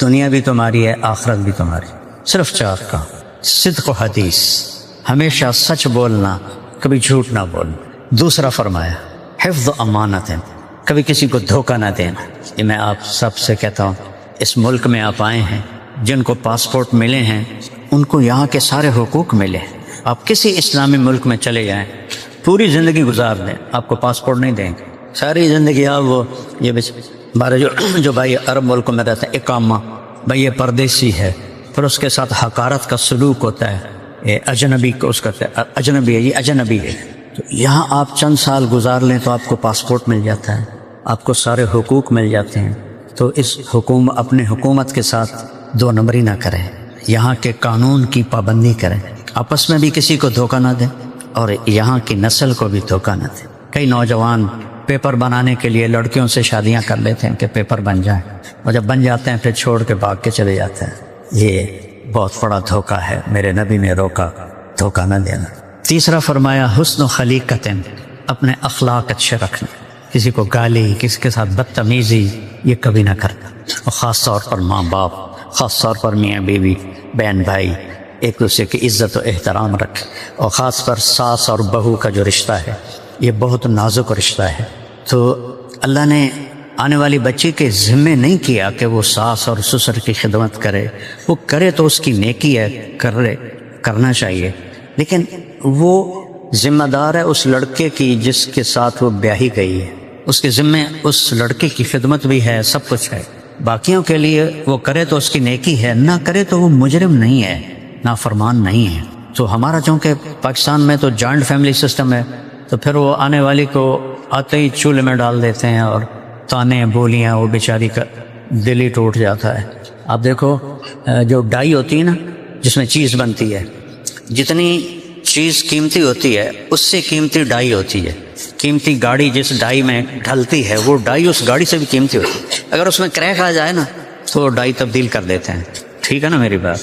دنیا بھی تمہاری ہے، آخرت بھی تمہاری، صرف 4 کام۔ صدق و حدیث، ہمیشہ سچ بولنا، کبھی جھوٹ نہ بولنا۔ دوسرا فرمایا حفظ امانت، کبھی کسی کو دھوکہ نہ دینا۔ یہ میں آپ سب سے کہتا ہوں، اس ملک میں آپ آئے ہیں، جن کو پاسپورٹ ملے ہیں ان کو یہاں کے سارے حقوق ملے ہیں۔ آپ کسی اسلامی ملک میں چلے جائیں، پوری زندگی گزار دیں، آپ کو پاسپورٹ نہیں دیں گے، ساری زندگی آپ وہ یہ ہمارے جو بھائی عرب ملکوں میں رہتے ہیں، اقامہ، بھائی یہ پردیسی ہے، پھر اس کے ساتھ حقارت کا سلوک ہوتا ہے، یہ اجنبی کو اس کا اجنبی ہے، یہ اجنبی ہے۔ تو یہاں آپ چند سال گزار لیں تو آپ کو پاسپورٹ مل جاتا ہے، آپ کو سارے حقوق مل جاتے ہیں۔ تو اس اپنے حکومت کے ساتھ 2 نمبری نہ کریں، یہاں کے قانون کی پابندی کریں، آپس میں بھی کسی کو دھوکہ نہ دیں، اور یہاں کی نسل کو بھی دھوکہ نہ دیں۔ کئی نوجوان پیپر بنانے کے لیے لڑکیوں سے شادیاں کر لیتے ہیں کہ پیپر بن جائیں، اور جب بن جاتے ہیں پھر چھوڑ کے بھاگ کے چلے جاتے ہیں۔ یہ بہت بڑا دھوکہ ہے، میرے نبی نے روکا دھوکہ نہ دینا۔ تیسرا فرمایا حسن خلیقت، اپنے اخلاق اچھے رکھنا، کسی کو گالی، کسی کے ساتھ بدتمیزی یہ کبھی نہ کرنا، اور خاص طور پر ماں باپ، خاص طور پر میاں بیوی، بہن بھائی، ایک دوسرے کی عزت و احترام رکھے، اور خاص پر ساس اور بہو کا جو رشتہ ہے یہ بہت نازک رشتہ ہے۔ تو اللہ نے آنے والی بچی کے ذمے نہیں کیا کہ وہ ساس اور سسر کی خدمت کرے، وہ کرے تو اس کی نیکی ہے، کرنا چاہیے، لیکن وہ ذمہ دار ہے اس لڑکے کی جس کے ساتھ وہ بیاہی گئی ہے، اس کے ذمے اس لڑکے کی خدمت بھی ہے، سب کچھ ہے۔ باقیوں کے لیے وہ کرے تو اس کی نیکی ہے، نہ کرے تو وہ مجرم نہیں ہے، نافرمان نہیں ہے۔ تو ہمارا چونکہ پاکستان میں تو جوائنٹ فیملی سسٹم ہے، تو پھر وہ آنے والی کو آتے ہی چولہے میں ڈال دیتے ہیں، اور تانے بولیاں، وہ بیچاری کا دل ہی ٹوٹ جاتا ہے۔ آپ دیکھو جو ڈائی ہوتی ہے نا، جس میں چیز بنتی ہے، جتنی چیز قیمتی ہوتی ہے اس سے قیمتی ڈائی ہوتی ہے۔ قیمتی گاڑی جس ڈائی میں ڈھلتی ہے وہ ڈائی اس گاڑی سے بھی قیمتی ہوتی ہے، اگر اس میں کریک آ جائے نا تو وہ ڈائی تبدیل کر دیتے ہیں۔ ٹھیک ہے نا میری بات؟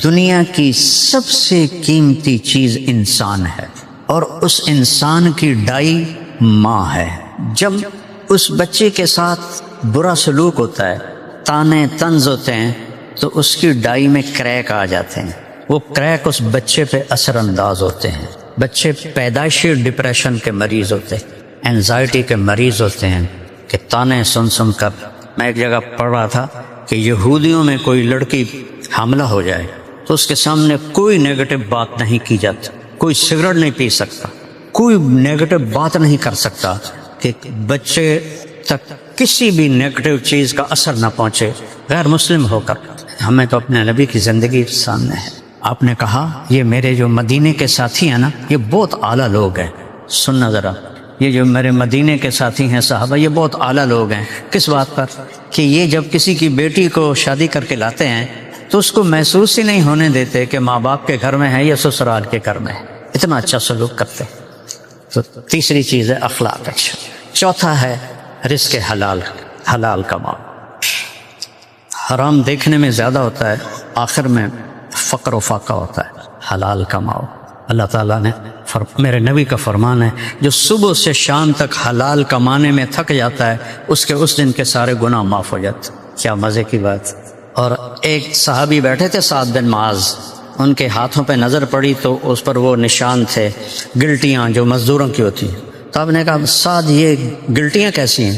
دنیا کی سب سے قیمتی چیز انسان ہے، اور اس انسان کی ڈائی ماں ہے۔ جب اس بچے کے ساتھ برا سلوک ہوتا ہے، تانے طنز ہوتے ہیں، تو اس کی ڈائی میں کریک آ جاتے ہیں، وہ کریک اس بچے پہ اثر انداز ہوتے ہیں۔ بچے پیدائشی ڈپریشن کے مریض ہوتے ہیں، اینزائٹی کے مریض ہوتے ہیں کہ تانے سن سن کر۔ میں ایک جگہ پڑھ رہا تھا کہ یہودیوں میں کوئی لڑکی حاملہ ہو جائے تو اس کے سامنے کوئی نیگیٹو بات نہیں کی جاتی، کوئی سگریٹ نہیں پی سکتا، کوئی نیگیٹو بات نہیں کر سکتا کہ بچے تک کسی بھی نیگیٹو چیز کا اثر نہ پہنچے، غیر مسلم ہو کر۔ ہمیں تو اپنے نبی کی زندگی سامنے ہے۔ آپ نے کہا یہ میرے جو مدینے کے ساتھی ہیں نا، یہ بہت اعلیٰ لوگ ہیں۔ سننا ذرا، یہ جو میرے مدینے کے ساتھی ہیں صحابہ، یہ بہت اعلیٰ لوگ ہیں۔ کس بات پر؟ کہ یہ جب کسی کی بیٹی کو شادی کر کے لاتے ہیں تو اس کو محسوس ہی نہیں ہونے دیتے کہ ماں باپ کے گھر میں ہے یا سسرال کے گھر میں ہے، اتنا اچھا سلوک کرتے ہیں۔ تو تیسری چیز ہے اخلاق اچھا۔ چوتھا ہے رزق حلال، حلال کماؤ۔ حرام دیکھنے میں زیادہ ہوتا ہے، آخر میں فقر و فاقہ ہوتا ہے۔ حلال کماؤ۔ اللہ تعالیٰ نے میرے نبی کا فرمان ہے، جو صبح سے شام تک حلال کمانے میں تھک جاتا ہے اس کے اس دن کے سارے گناہ معاف ہو جاتے۔ کیا مزے کی بات۔ اور ایک صحابی بیٹھے تھے، سعد بن معاذ، ان کے ہاتھوں پہ نظر پڑی تو اس پر وہ نشان تھے، گلٹیاں جو مزدوروں کی ہوتی ہیں۔ تو آپ نے کہا سعد یہ گلٹیاں کیسی ہیں؟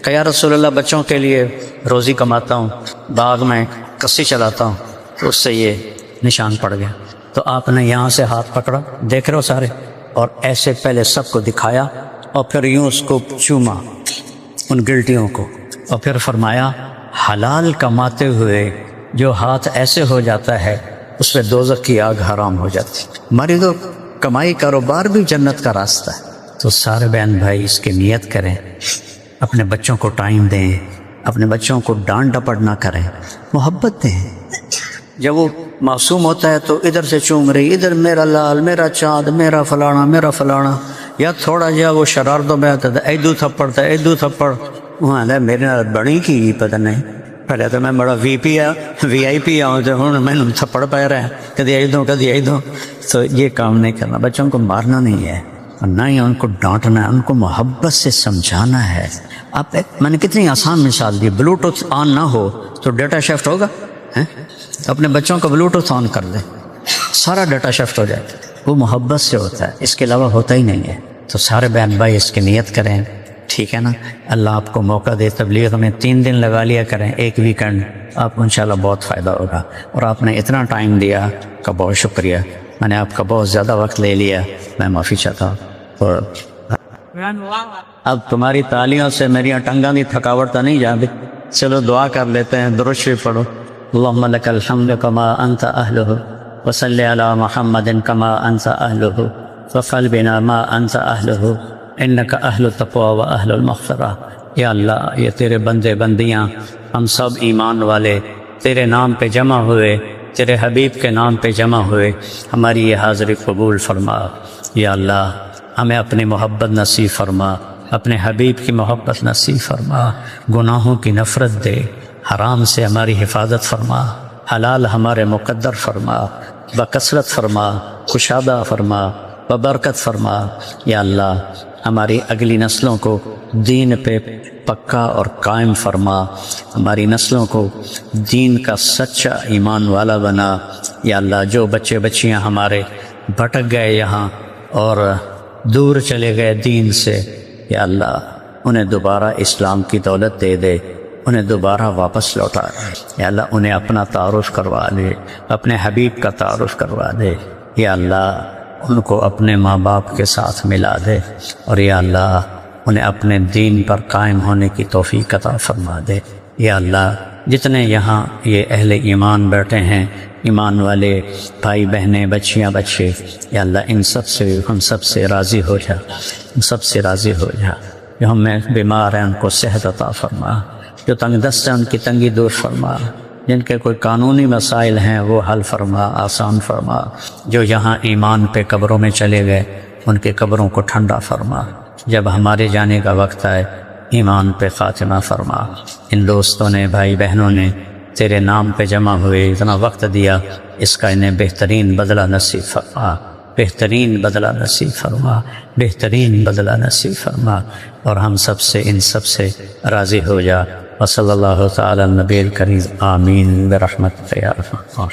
کہ یا رسول اللہ بچوں کے لیے روزی کماتا ہوں، باغ میں کسی چلاتا ہوں، تو اس سے یہ نشان پڑ گیا۔ تو آپ نے یہاں سے ہاتھ پکڑا، دیکھ رہے ہو سارے، اور ایسے پہلے سب کو دکھایا اور پھر یوں اس کو چوما ان گلٹیوں کو، اور پھر فرمایا حلال کماتے ہوئے جو ہاتھ ایسے ہو جاتا ہے اس پہ دوزخ کی آگ حرام ہو جاتی۔ ہماری تو کمائی کاروبار بھی جنت کا راستہ ہے۔ تو سارے بہن بھائی اس کی نیت کریں، اپنے بچوں کو ٹائم دیں، اپنے بچوں کو ڈانٹ ڈپٹ نہ کریں، محبت دیں۔ جب وہ معصوم ہوتا ہے تو ادھر سے چوم رہی، ادھر میرا لال، میرا چاند، میرا فلانا، میرا فلانا، یا تھوڑا جا وہ شرارتوں میں آتا تھا، ایدو تھپڑ تھا، ایدو تھپڑ، وہاں میرے بڑی کی پتہ نہیں، پہلے تو میں بڑا وی آئی پی آؤں تو ہوں میں تھپڑ پہ رہا ہے، کدی ایدوں کدی ایدوں۔ تو یہ کام نہیں کرنا، بچوں کو مارنا نہیں ہے، اور نہ ہی ان کو ڈانٹنا ہے، ان کو محبت سے سمجھانا ہے۔ آپ میں نے کتنی آسان مثال دی، بلوٹوتھ آن نہ ہو تو ڈیٹا شفٹ ہوگا؟ اپنے بچوں کو بلوٹوتھ آن کر دیں، سارا ڈیٹا شفٹ ہو جائے۔ وہ محبت سے ہوتا ہے، اس کے علاوہ ہوتا ہی نہیں ہے۔ تو سارے بہن بھائی اس کی نیت کریں، ٹھیک ہے نا؟ اللہ آپ کو موقع دے، تبلیغ میں 3 دن لگا لیا کریں، ایک ویکنڈ، آپ کو انشاءاللہ بہت فائدہ ہوگا۔ اور آپ نے اتنا ٹائم دیا کا بہت شکریہ، میں نے آپ کا بہت زیادہ وقت لے لیا، میں معافی چاہتا ہوں۔ اور اب تمہاری تالیوں سے میری ٹنگاں دی تھکاوٹ تو نہیں جاتی، چلو دعا کر لیتے ہیں، درود شریف پڑھو۔ اللہم لک الحمد کما انت اہلہ وصلی علی محمد کما انت اہلہ وفعل بنا ما انت اہلہ انک اہل التقوی و اہل المغفرہ۔ یا اللہ، یہ تیرے بندے بندیاں، ہم سب ایمان والے تیرے نام پہ جمع ہوئے، تیرے حبیب کے نام پہ جمع ہوئے، ہماری یہ حاضری قبول فرما۔ یا اللہ، ہمیں اپنی محبت نصیب فرما، اپنے حبیب کی محبت نصیب فرما، گناہوں کی نفرت دے، حرام سے ہماری حفاظت فرما۔ حلال ہمارے مقدر فرما، بکثرت فرما، کشادہ فرما، ببرکت فرما۔ یا اللہ ہماری اگلی نسلوں کو دین پہ پکا اور قائم فرما، ہماری نسلوں کو دین کا سچا ایمان والا بنا۔ یا اللہ جو بچے بچیاں ہمارے بھٹک گئے یہاں اور دور چلے گئے دین سے، یا اللہ انہیں دوبارہ اسلام کی دولت دے دے، انہیں دوبارہ واپس لوٹا دے۔ یا اللہ انہیں اپنا تعارف کروا دے، اپنے حبیب کا تعارف کروا دے۔ یا اللہ ان کو اپنے ماں باپ کے ساتھ ملا دے، اور یا اللہ انہیں اپنے دین پر قائم ہونے کی توفیق عطا فرما دے۔ یا اللہ جتنے یہاں یہ اہل ایمان بیٹھے ہیں، ایمان والے بھائی بہنیں، بچیاں بچے، یا اللہ ان سب سے، ہم سب سے راضی ہو جا، ہم سب سے راضی ہو جا۔ جو ہم میں بیمار ہیں ان کو صحت عطا فرما، جو تنگ دست ہیں ان کی تنگی دور فرما، جن کے کوئی قانونی مسائل ہیں وہ حل فرما، آسان فرما۔ جو یہاں ایمان پہ قبروں میں چلے گئے ان کے قبروں کو ٹھنڈا فرما۔ جب ہمارے جانے کا وقت آئے ایمان پہ خاتمہ فرما۔ ان دوستوں نے، بھائی بہنوں نے تیرے نام پہ جمع ہوئے، اتنا وقت دیا، اس کا انہیں بہترین بدلہ نصیب فرما، بہترین بدلہ نصیب فرما، بہترین بدلہ نصیب فرما، اور ہم سب سے، ان سب سے راضی ہو جا۔ وصلی اللہ تعالی النبی الکریم، آمین برحمتک یا ارحم الراحمین۔